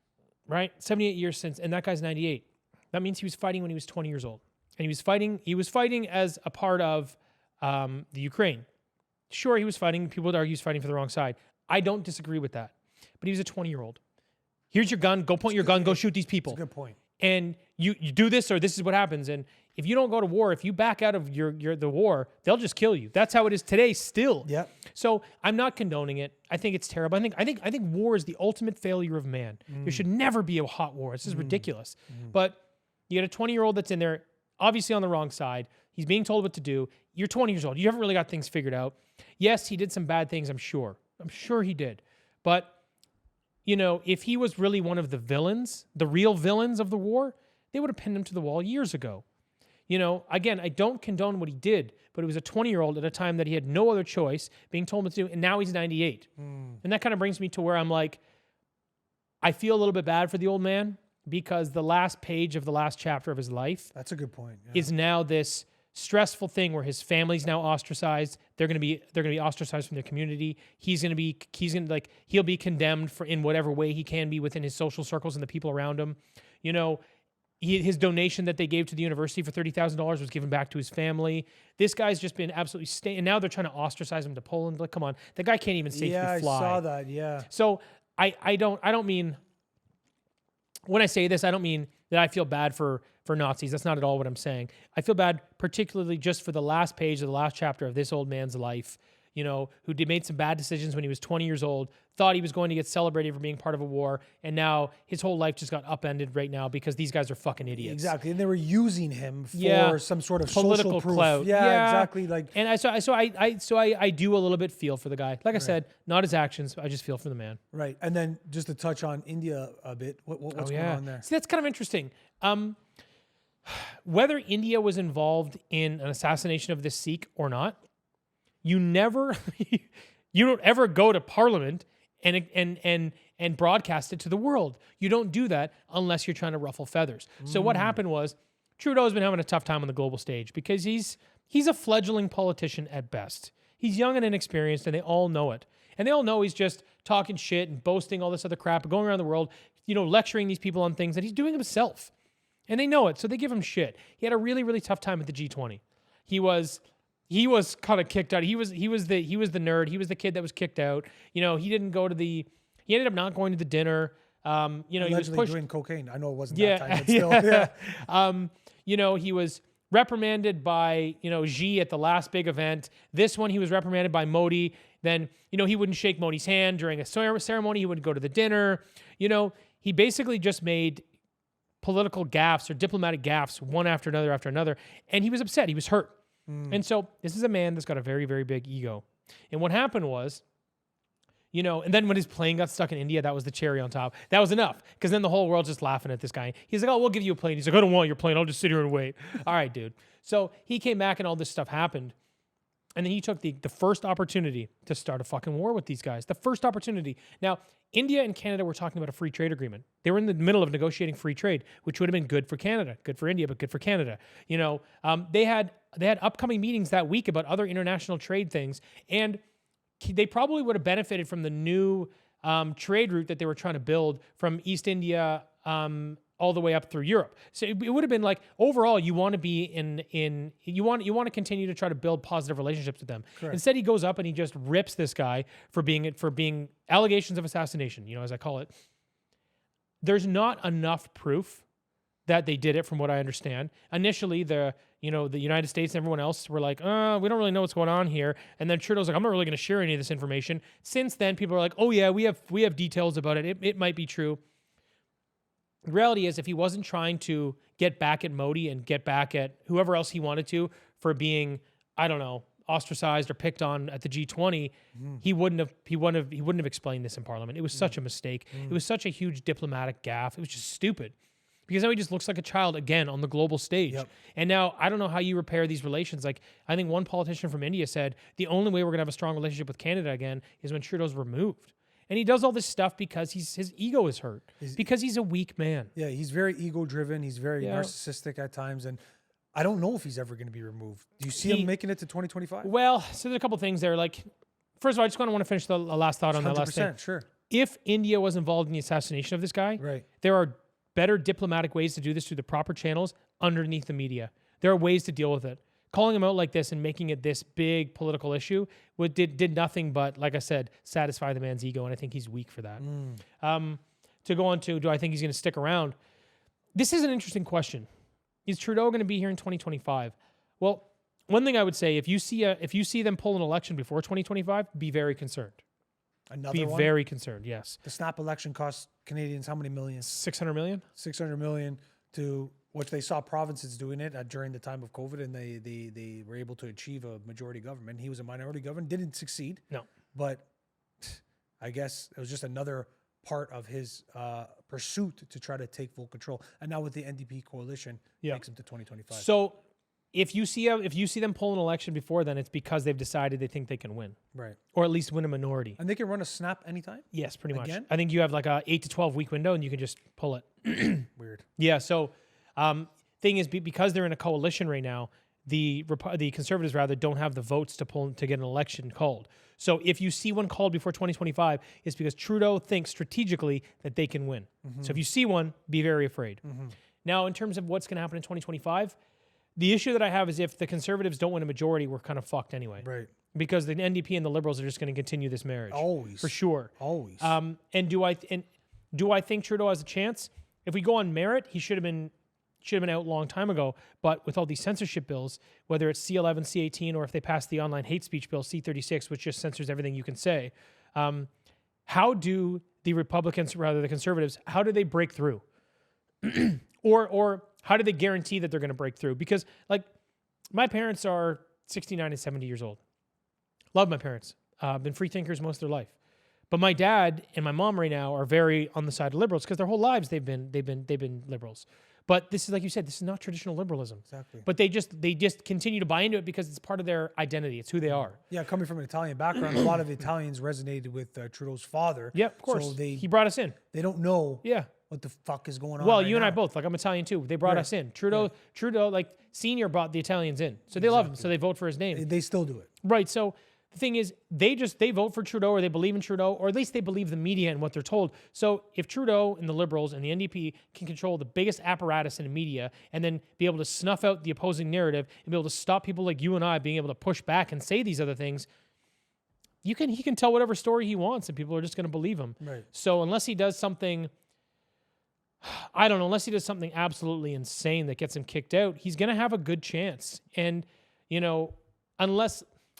[SPEAKER 1] right? 78 years since, and that guy's 98. That means he was fighting when he was 20 years old. And he was fighting as a part of the Ukraine. Sure, he was fighting. People would argue he was fighting for the wrong side. I don't disagree with that. But he was a 20-year-old. Here's your gun. Go point your gun. Go shoot these people.
[SPEAKER 2] That's a good point.
[SPEAKER 1] And you do this, or this is what happens. And if you don't go to war, if you back out of the war, they'll just kill you. That's how it is today still.
[SPEAKER 2] Yeah.
[SPEAKER 1] So I'm not condoning it. I think it's terrible. I think war is the ultimate failure of man. There should never be a hot war. This is ridiculous. But you get a 20-year-old that's in there, obviously on the wrong side. He's being told what to do. You're 20 years old. You haven't really got things figured out. Yes, he did some bad things, I'm sure. I'm sure he did. But, you know, if he was really one of the villains, the real villains of the war, they would have pinned him to the wall years ago. You know, again, I don't condone what he did, but it was a 20-year-old at a time that he had no other choice, being told what to do, and now he's 98. And that kind of brings me to where I'm like, I feel a little bit bad for the old man because the last page of the last chapter of his life
[SPEAKER 2] That's a good point.
[SPEAKER 1] is now this stressful thing where his family's now ostracized. They're going to be ostracized from their community. He'll be condemned for in whatever way he can be within his social circles and the people around him. You know, his donation that they gave to the university for $30,000 was given back to his family. This guy's just been absolutely and now they're trying to ostracize him to Poland. Like, come on, the guy can't even safely fly.
[SPEAKER 2] Yeah, I saw that. Yeah.
[SPEAKER 1] So I don't mean, when I say this, I don't mean that I feel bad for Nazis. That's not at all what I'm saying. I feel bad particularly just for the last page of the last chapter of this old man's life, you know, who made some bad decisions when he was 20 years old, thought he was going to get celebrated for being part of a war, and now his whole life just got upended right now because these guys are fucking idiots.
[SPEAKER 2] Exactly. And they were using him for some sort of
[SPEAKER 1] political
[SPEAKER 2] social proof.
[SPEAKER 1] clout.
[SPEAKER 2] Yeah, exactly. Like,
[SPEAKER 1] and I do a little bit feel for the guy. Like I said, not his actions. I just feel for the man.
[SPEAKER 2] Right. And then just to touch on India a bit, what's going on there?
[SPEAKER 1] See, that's kind of interesting. whether India was involved in an assassination of this Sikh or not, you never, you don't ever go to Parliament and broadcast it to the world. You don't do that unless you're trying to ruffle feathers. So what happened was Trudeau's been having a tough time on the global stage because he's a fledgling politician at best. He's young and inexperienced, and they all know it. And they all know he's just talking shit and boasting all this other crap, going around the world, lecturing these people on things that he's doing himself. And they know it, so they give him shit. He had a really, really tough time at the G20. He was kind of kicked out. He was the nerd. He was the kid that was kicked out. He didn't go to he ended up not going to the dinner. He was pushed,
[SPEAKER 2] doing cocaine. I know it wasn't that time, but still.
[SPEAKER 1] Yeah. He was reprimanded by, Xi at the last big event. This one, he was reprimanded by Modi. Then, he wouldn't shake Modi's hand during a ceremony. He wouldn't go to the dinner. He basically just made political gaffes or diplomatic gaffes one after another. And he was upset. He was hurt. And so this is a man that's got a very, very big ego. And what happened was, and then when his plane got stuck in India, that was the cherry on top. That was enough, because then the whole world's just laughing at this guy. He's like, oh, we'll give you a plane. He's like, I don't want your plane. I'll just sit here and wait. All right, dude. So he came back and all this stuff happened. And then he took the first opportunity to start a fucking war with these guys. The first opportunity. Now, India and Canada were talking about a free trade agreement. They were in the middle of negotiating free trade, which would have been good for Canada, good for India, but good for Canada. They had upcoming meetings that week about other international trade things, and they probably would have benefited from the new trade route that they were trying to build from East India all the way up through Europe. So it would have been like, overall, you want to be you want to continue to try to build positive relationships with them. Correct. Instead, he goes up and he just rips this guy for being allegations of assassination, as I call it. There's not enough proof that they did it, from what I understand. Initially, the United States and everyone else were like, we don't really know what's going on here. And then Trudeau's like, I'm not really going to share any of this information. Since then, people are like, oh yeah, we have details about it. It might be true. The reality is, if he wasn't trying to get back at Modi and get back at whoever else he wanted to for being, I don't know, ostracized or picked on at the G20, he wouldn't have explained this in Parliament. It was such a mistake. It was such a huge diplomatic gaffe. It was just stupid. Because now he just looks like a child again on the global stage. Yep. And now I don't know how you repair these relations. Like, I think one politician from India said the only way we're going to have a strong relationship with Canada again is when Trudeau's removed. And he does all this stuff because his ego is hurt, because he's a weak man.
[SPEAKER 2] Yeah, he's very ego-driven. He's very narcissistic at times. And I don't know if he's ever going to be removed. Do you see him making it to 2025?
[SPEAKER 1] Well, so there's a couple things there. Like, first of all, I just want to finish the last thought on that last thing.
[SPEAKER 2] Sure.
[SPEAKER 1] If India was involved in the assassination of this guy,
[SPEAKER 2] right, there
[SPEAKER 1] are better diplomatic ways to do this through the proper channels underneath the media. There are ways to deal with it. Calling him out like this and making it this big political issue did nothing but, like I said, satisfy the man's ego, and I think he's weak for that. To go on to, do I think he's going to stick around? This is an interesting question. Is Trudeau going to be here in 2025? Well, one thing I would say, if you see them pull an election before 2025, be very concerned.
[SPEAKER 2] Another one?
[SPEAKER 1] Very concerned, yes.
[SPEAKER 2] The snap election cost Canadians how many millions?
[SPEAKER 1] 600 million?
[SPEAKER 2] 600 million, to which they saw provinces doing it during the time of COVID, and they were able to achieve a majority government. He was a minority government, didn't succeed.
[SPEAKER 1] No.
[SPEAKER 2] But I guess it was just another part of his pursuit to try to take full control. And now with the NDP coalition, takes him to 2025.
[SPEAKER 1] So if you see them pull an election before then, it's because they've decided they think they can win.
[SPEAKER 2] Right.
[SPEAKER 1] Or at least win a minority.
[SPEAKER 2] And they can run a snap anytime?
[SPEAKER 1] Yes, pretty much.
[SPEAKER 2] Again?
[SPEAKER 1] I think you have like a 8 to 12 week window and you can just pull it.
[SPEAKER 2] Weird.
[SPEAKER 1] Yeah, so thing is, because they're in a coalition right now, the Conservatives rather don't have the votes to get an election called. So if you see one called before 2025, it's because Trudeau thinks strategically that they can win. So if you see one, be very afraid. Now, in terms of what's going to happen in 2025, the issue that I have is if the Conservatives don't win a majority, we're kind of fucked anyway.
[SPEAKER 2] Right.
[SPEAKER 1] Because the NDP and the Liberals are just going to continue this marriage.
[SPEAKER 2] Always.
[SPEAKER 1] For sure.
[SPEAKER 2] Always.
[SPEAKER 1] And do I think Trudeau has a chance? If we go on merit, he should have been out a long time ago. But with all these censorship bills, whether it's C11, C18, or if they pass the online hate speech bill, C36, which just censors everything you can say, how do the Republicans, rather the Conservatives, how do they break through? or how do they guarantee that they're going to break through? Because, like, my parents are 69 and 70 years old. Love my parents. Been free thinkers most of their life. But my dad and my mom right now are very on the side of liberals because their whole lives they've been liberals. But this is, like you said, this is not traditional liberalism.
[SPEAKER 2] Exactly.
[SPEAKER 1] But they just continue to buy into it because it's part of their identity. It's who they are.
[SPEAKER 2] Yeah, coming from an Italian background, a lot of Italians resonated with Trudeau's father.
[SPEAKER 1] Yeah, of course.
[SPEAKER 2] So
[SPEAKER 1] He brought us in.
[SPEAKER 2] they don't know
[SPEAKER 1] Yeah.
[SPEAKER 2] what the fuck is going on.
[SPEAKER 1] Well,
[SPEAKER 2] right
[SPEAKER 1] you and I
[SPEAKER 2] now.
[SPEAKER 1] both. Like, I'm Italian too. They brought us in. Trudeau, like Senior brought the Italians in. So they love him. So they vote for his name.
[SPEAKER 2] They still do it.
[SPEAKER 1] Right. So the thing is, they vote for Trudeau, or they believe in Trudeau, or at least they believe the media and what they're told. So if Trudeau and the Liberals and the NDP can control the biggest apparatus in the media and then be able to snuff out the opposing narrative and be able to stop people like you and I being able to push back and say these other things, he can tell whatever story he wants and people are just going to believe him.
[SPEAKER 2] Right.
[SPEAKER 1] So unless he does something, I don't know, unless he does something absolutely insane that gets him kicked out, he's going to have a good chance. And,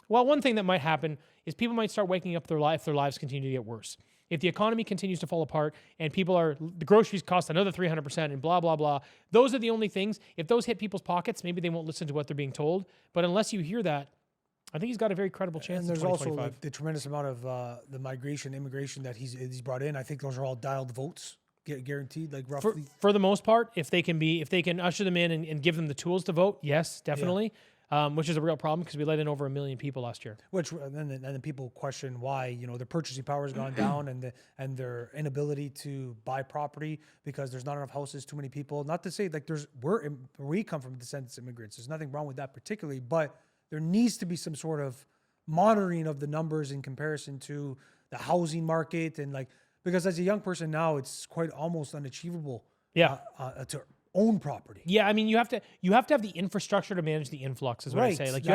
[SPEAKER 1] one thing that might happen is people might start waking up their lives continue to get worse. If the economy continues to fall apart and the groceries cost another 300% and blah, blah, blah, those are the only things. If those hit people's pockets, maybe they won't listen to what they're being told. But unless you hear that, I think he's got a very credible chance.
[SPEAKER 2] And there's
[SPEAKER 1] in
[SPEAKER 2] also
[SPEAKER 1] 2025.
[SPEAKER 2] the tremendous amount of the immigration that he's brought in. I think those are all dialed votes, guaranteed, like roughly.
[SPEAKER 1] For the most part, if they can usher them in and give them the tools to vote, yes, definitely. Which is a real problem because we let in over 1 million people last year.
[SPEAKER 2] And then people question why their purchasing power has gone down and their inability to buy property because there's not enough houses, too many people. Not to say like we come from descendants of immigrants. There's nothing wrong with that particularly, but there needs to be some sort of monitoring of the numbers in comparison to the housing market because as a young person now, it's quite almost unachievable.
[SPEAKER 1] Yeah.
[SPEAKER 2] To own property.
[SPEAKER 1] Yeah, I mean, you have to have the infrastructure to manage the influx, is what I say. Like you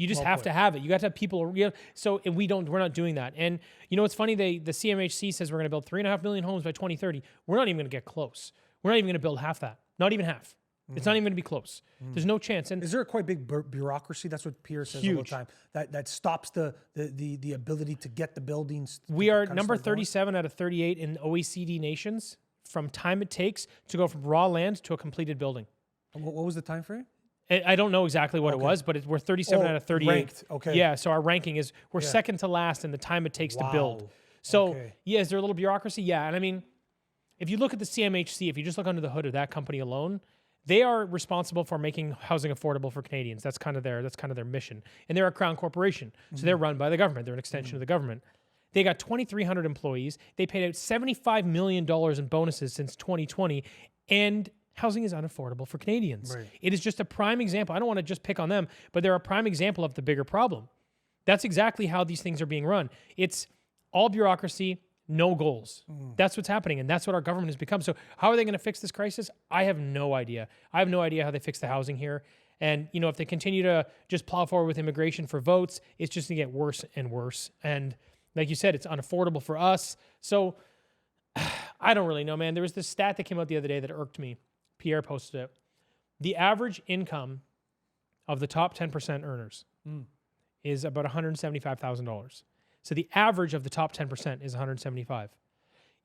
[SPEAKER 1] just have to have it. You got to have people. And we're not doing that. And it's funny. The CMHC says we're going to build 3.5 million homes by 2030. We're not even going to get close. We're not even going to build half that. Not even half. It's not even going to be close. There's no chance. And
[SPEAKER 2] is there a quite big bureaucracy? That's what Pierre says all the time. That stops the ability to get the buildings.
[SPEAKER 1] We are number 37 out of 38 in OECD nations from time it takes to go from raw land to a completed building.
[SPEAKER 2] What was the time frame?
[SPEAKER 1] I don't know exactly what it was, but we're 37 out of 38.
[SPEAKER 2] Ranked. Okay.
[SPEAKER 1] Yeah, so our ranking is we're second to last in the time it takes to build. So, is there a little bureaucracy? Yeah, and I mean, if you look at the CMHC, if you just look under the hood of that company alone, they are responsible for making housing affordable for Canadians. That's kind of their mission. And they're a crown corporation. So they're run by the government. They're an extension of the government. They got 2,300 employees. They paid out $75 million in bonuses since 2020, and housing is unaffordable for Canadians.
[SPEAKER 2] Right.
[SPEAKER 1] It is just a prime example. I don't want to just pick on them, but they're a prime example of the bigger problem. That's exactly how these things are being run. It's all bureaucracy, no goals. That's what's happening, and that's what our government has become. So how are they going to fix this crisis? I have no idea. I have no idea how they fix the housing here. And, if they continue to just plow forward with immigration for votes, it's just going to get worse and worse. And like you said, it's unaffordable for us. So I don't really know, man. There was this stat that came out the other day that irked me. Pierre posted it. The average income of the top 10% earners is about $175,000. So the average of the top 10% is $175,000.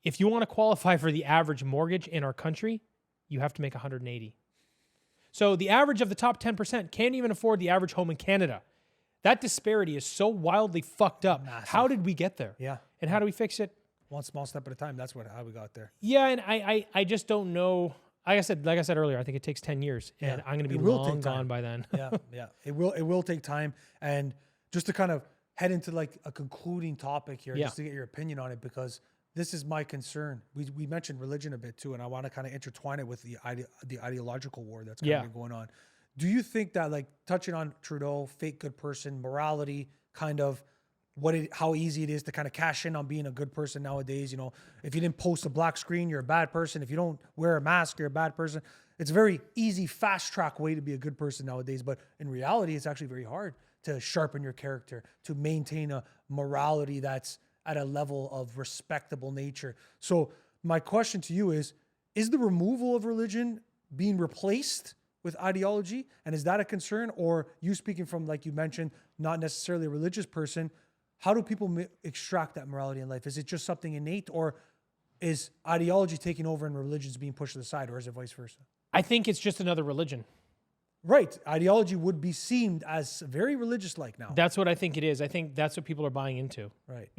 [SPEAKER 1] If you want to qualify for the average mortgage in our country, you have to make $180,000. So the average of the top 10% can't even afford the average home in Canada. That disparity is so wildly fucked up.
[SPEAKER 2] Massive.
[SPEAKER 1] How did we get there?
[SPEAKER 2] Yeah.
[SPEAKER 1] And how do we fix it?
[SPEAKER 2] One small step at a time. That's how we got there.
[SPEAKER 1] Yeah, and I just don't know. Like I said earlier, I think it takes 10 years, and I'm going to be long gone by then.
[SPEAKER 2] Yeah. It will take time. And just to kind of head into like a concluding topic here, just to get your opinion on it, because this is my concern. We mentioned religion a bit too, and I want to kind of intertwine it with the ideological war that's kind of been going on. Do you think that, like, touching on Trudeau, fake good person, morality, kind of how easy it is to kind of cash in on being a good person nowadays? If you didn't post a black screen, you're a bad person. If you don't wear a mask, you're a bad person. It's a very easy, fast track way to be a good person nowadays. But in reality, it's actually very hard to sharpen your character, to maintain a morality that's at a level of respectable nature. So my question to you is the removal of religion being replaced with ideology? And is that a concern? Or you speaking from, like you mentioned, not necessarily a religious person, how do people extract that morality in life? Is it just something innate, or is ideology taking over and religion's being pushed to the side, or is it vice versa?
[SPEAKER 1] I think it's just another religion.
[SPEAKER 2] Right. Ideology would be seen as very religious-like now.
[SPEAKER 1] That's what I think it is. I think that's what people are buying into.
[SPEAKER 2] Right.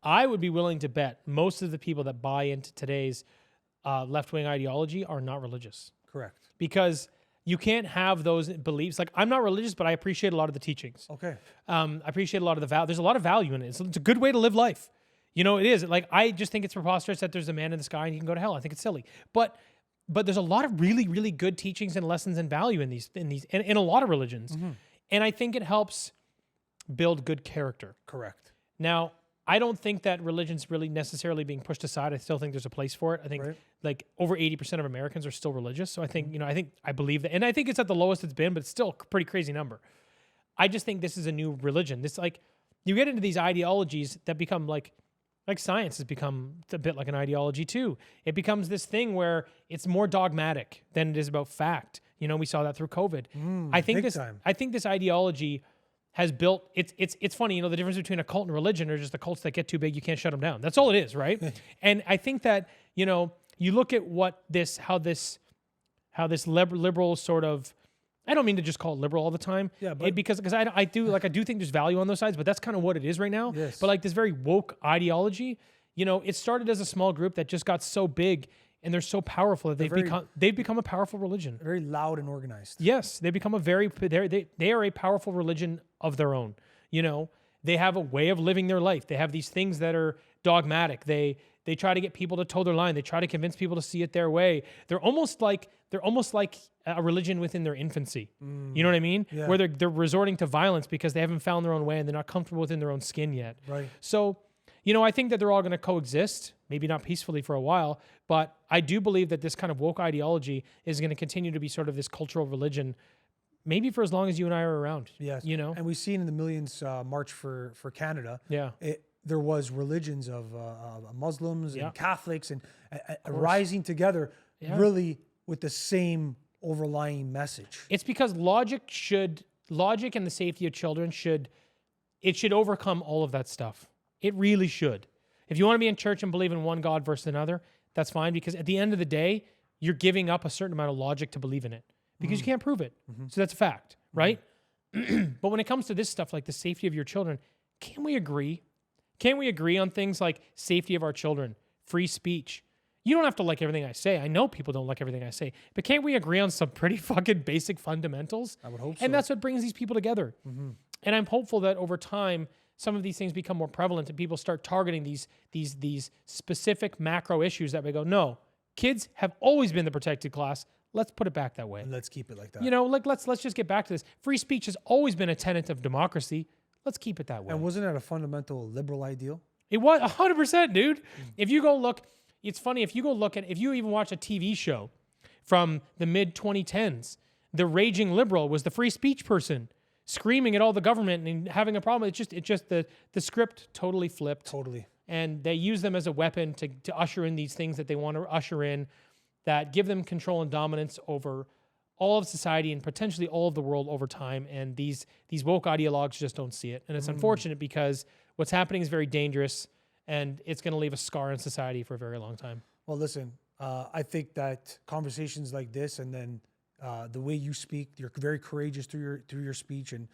[SPEAKER 1] I would be willing to bet most of the people that buy into today's left-wing ideology are not religious.
[SPEAKER 2] Correct.
[SPEAKER 1] Because you can't have those beliefs. Like, I'm not religious, but I appreciate a lot of the teachings.
[SPEAKER 2] Okay.
[SPEAKER 1] I appreciate a lot of the value. There's a lot of value in it. It's a good way to live life. You know, it is. Like, I just think it's preposterous that there's a man in the sky and he can go to hell. I think it's silly. But there's a lot of really, really good teachings and lessons and value in a lot of religions.
[SPEAKER 2] Mm-hmm.
[SPEAKER 1] And I think it helps build good character.
[SPEAKER 2] Correct.
[SPEAKER 1] Now, I don't think that religion's really necessarily being pushed aside. I still think there's a place for it. I think like over 80% of Americans are still religious. So I think, I believe that. And I think it's at the lowest it's been, but it's still a pretty crazy number. I just think this is a new religion. This, like, you get into these ideologies that become like science has become a bit like an ideology too. It becomes this thing where it's more dogmatic than it is about fact. You know, we saw that through COVID. I think this ideology has built, it's funny, the difference between a cult and religion are just the cults that get too big, you can't shut them down. That's all it is, right? And I think that, you look at how this liberal sort of, I don't mean to just call it liberal all the time.
[SPEAKER 2] Yeah, but
[SPEAKER 1] because I do think there's value on those sides, but that's kind of what it is right now.
[SPEAKER 2] Yes.
[SPEAKER 1] But like this very woke ideology, it started as a small group that just got so big and they're so powerful that they've become a powerful religion.
[SPEAKER 2] Very loud and organized.
[SPEAKER 1] Yes, they become they are a powerful religion of their own. They have a way of living their life. They have these things that are dogmatic. They try to get people to toe their line. They try to convince people to see it their way. They're almost like a religion within their infancy. You know what I mean?
[SPEAKER 2] Yeah.
[SPEAKER 1] Where they're resorting to violence because they haven't found their own way and they're not comfortable within their own skin yet.
[SPEAKER 2] Right.
[SPEAKER 1] So, I think that they're all going to coexist, maybe not peacefully for a while, but I do believe that this kind of woke ideology is going to continue to be sort of this cultural religion, maybe for as long as you and I are around.
[SPEAKER 2] Yes.
[SPEAKER 1] And
[SPEAKER 2] we've seen in the Millions March for Canada.
[SPEAKER 1] Yeah.
[SPEAKER 2] There was religions of Muslims and Catholics and rising together really with the same overlying message.
[SPEAKER 1] It's because logic and the safety of children should overcome all of that stuff. It really should. If you want to be in church and believe in one God versus another, that's fine, because at the end of the day, you're giving up a certain amount of logic to believe in it because you can't prove it. So that's a fact, right? But when it comes to this stuff, like the safety of your children, can we agree? Can we agree on things like safety of our children, free speech? You don't have to like everything I say. I know people don't like everything I say, but can't we agree on some pretty fucking basic fundamentals?
[SPEAKER 2] I would hope so.
[SPEAKER 1] And that's what brings these people together. And I'm hopeful that over time, some of these things become more prevalent and people start targeting these specific macro issues that we go, no, kids have always been the protected class. Let's put it back that way.
[SPEAKER 2] And let's keep it like that.
[SPEAKER 1] Let's just get back to this. Free speech has always been a tenet of democracy. Let's keep it that way.
[SPEAKER 2] And wasn't that a fundamental liberal ideal?
[SPEAKER 1] It was 100%, dude. If you go look, it's funny, if you even watch a TV show from the mid 2010s, the raging liberal was the free speech person screaming at all the government and having a problem. It's just the script totally flipped.
[SPEAKER 2] Totally.
[SPEAKER 1] And they use them as a weapon to usher in these things that they want to usher in that give them control and dominance over all of society and potentially all of the world over time. And these woke ideologues just don't see it. And it's unfortunate because what's happening is very dangerous and it's going to leave a scar in society for a very long time.
[SPEAKER 2] Well, listen, I think that conversations like this and then the way you speak, you're very courageous through your speech, and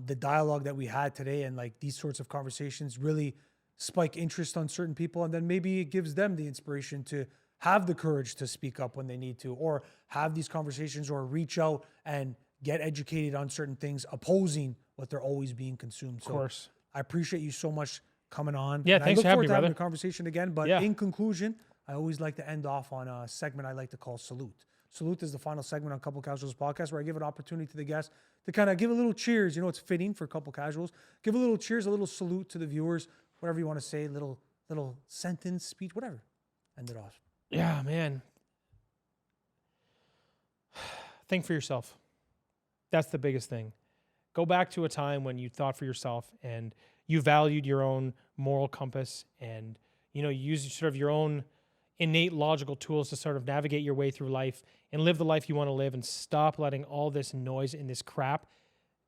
[SPEAKER 2] the dialogue that we had today and like these sorts of conversations really spike interest on certain people. And then maybe it gives them the inspiration to have the courage to speak up when they need to, or have these conversations, or reach out and get educated on certain things opposing what they're always being consumed. So
[SPEAKER 1] Of course.
[SPEAKER 2] I appreciate you so much coming on.
[SPEAKER 1] Yeah,
[SPEAKER 2] and
[SPEAKER 1] thanks
[SPEAKER 2] I look
[SPEAKER 1] for having
[SPEAKER 2] forward
[SPEAKER 1] me,
[SPEAKER 2] to having
[SPEAKER 1] brother.
[SPEAKER 2] a conversation again. But in conclusion, I always like to end off on a segment I like to call Salute. Salute is the final segment on Couple Casuals podcast, where I give an opportunity to the guests to kind of give a little cheers. It's fitting for Couple Casuals. Give a little cheers, a little salute to the viewers, whatever you want to say, little sentence, speech, whatever. End it off.
[SPEAKER 1] Yeah, man. Think for yourself. That's the biggest thing. Go back to a time when you thought for yourself and you valued your own moral compass and, you used sort of your own innate logical tools to sort of navigate your way through life and live the life you want to live, and stop letting all this noise and this crap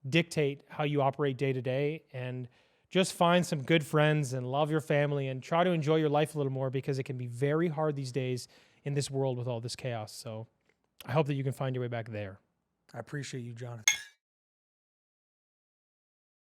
[SPEAKER 1] dictate how you operate day to day, and just find some good friends and love your family and try to enjoy your life a little more, because it can be very hard these days in this world with all this chaos. So I hope that you can find your way back there.
[SPEAKER 2] I appreciate you, Jonathan.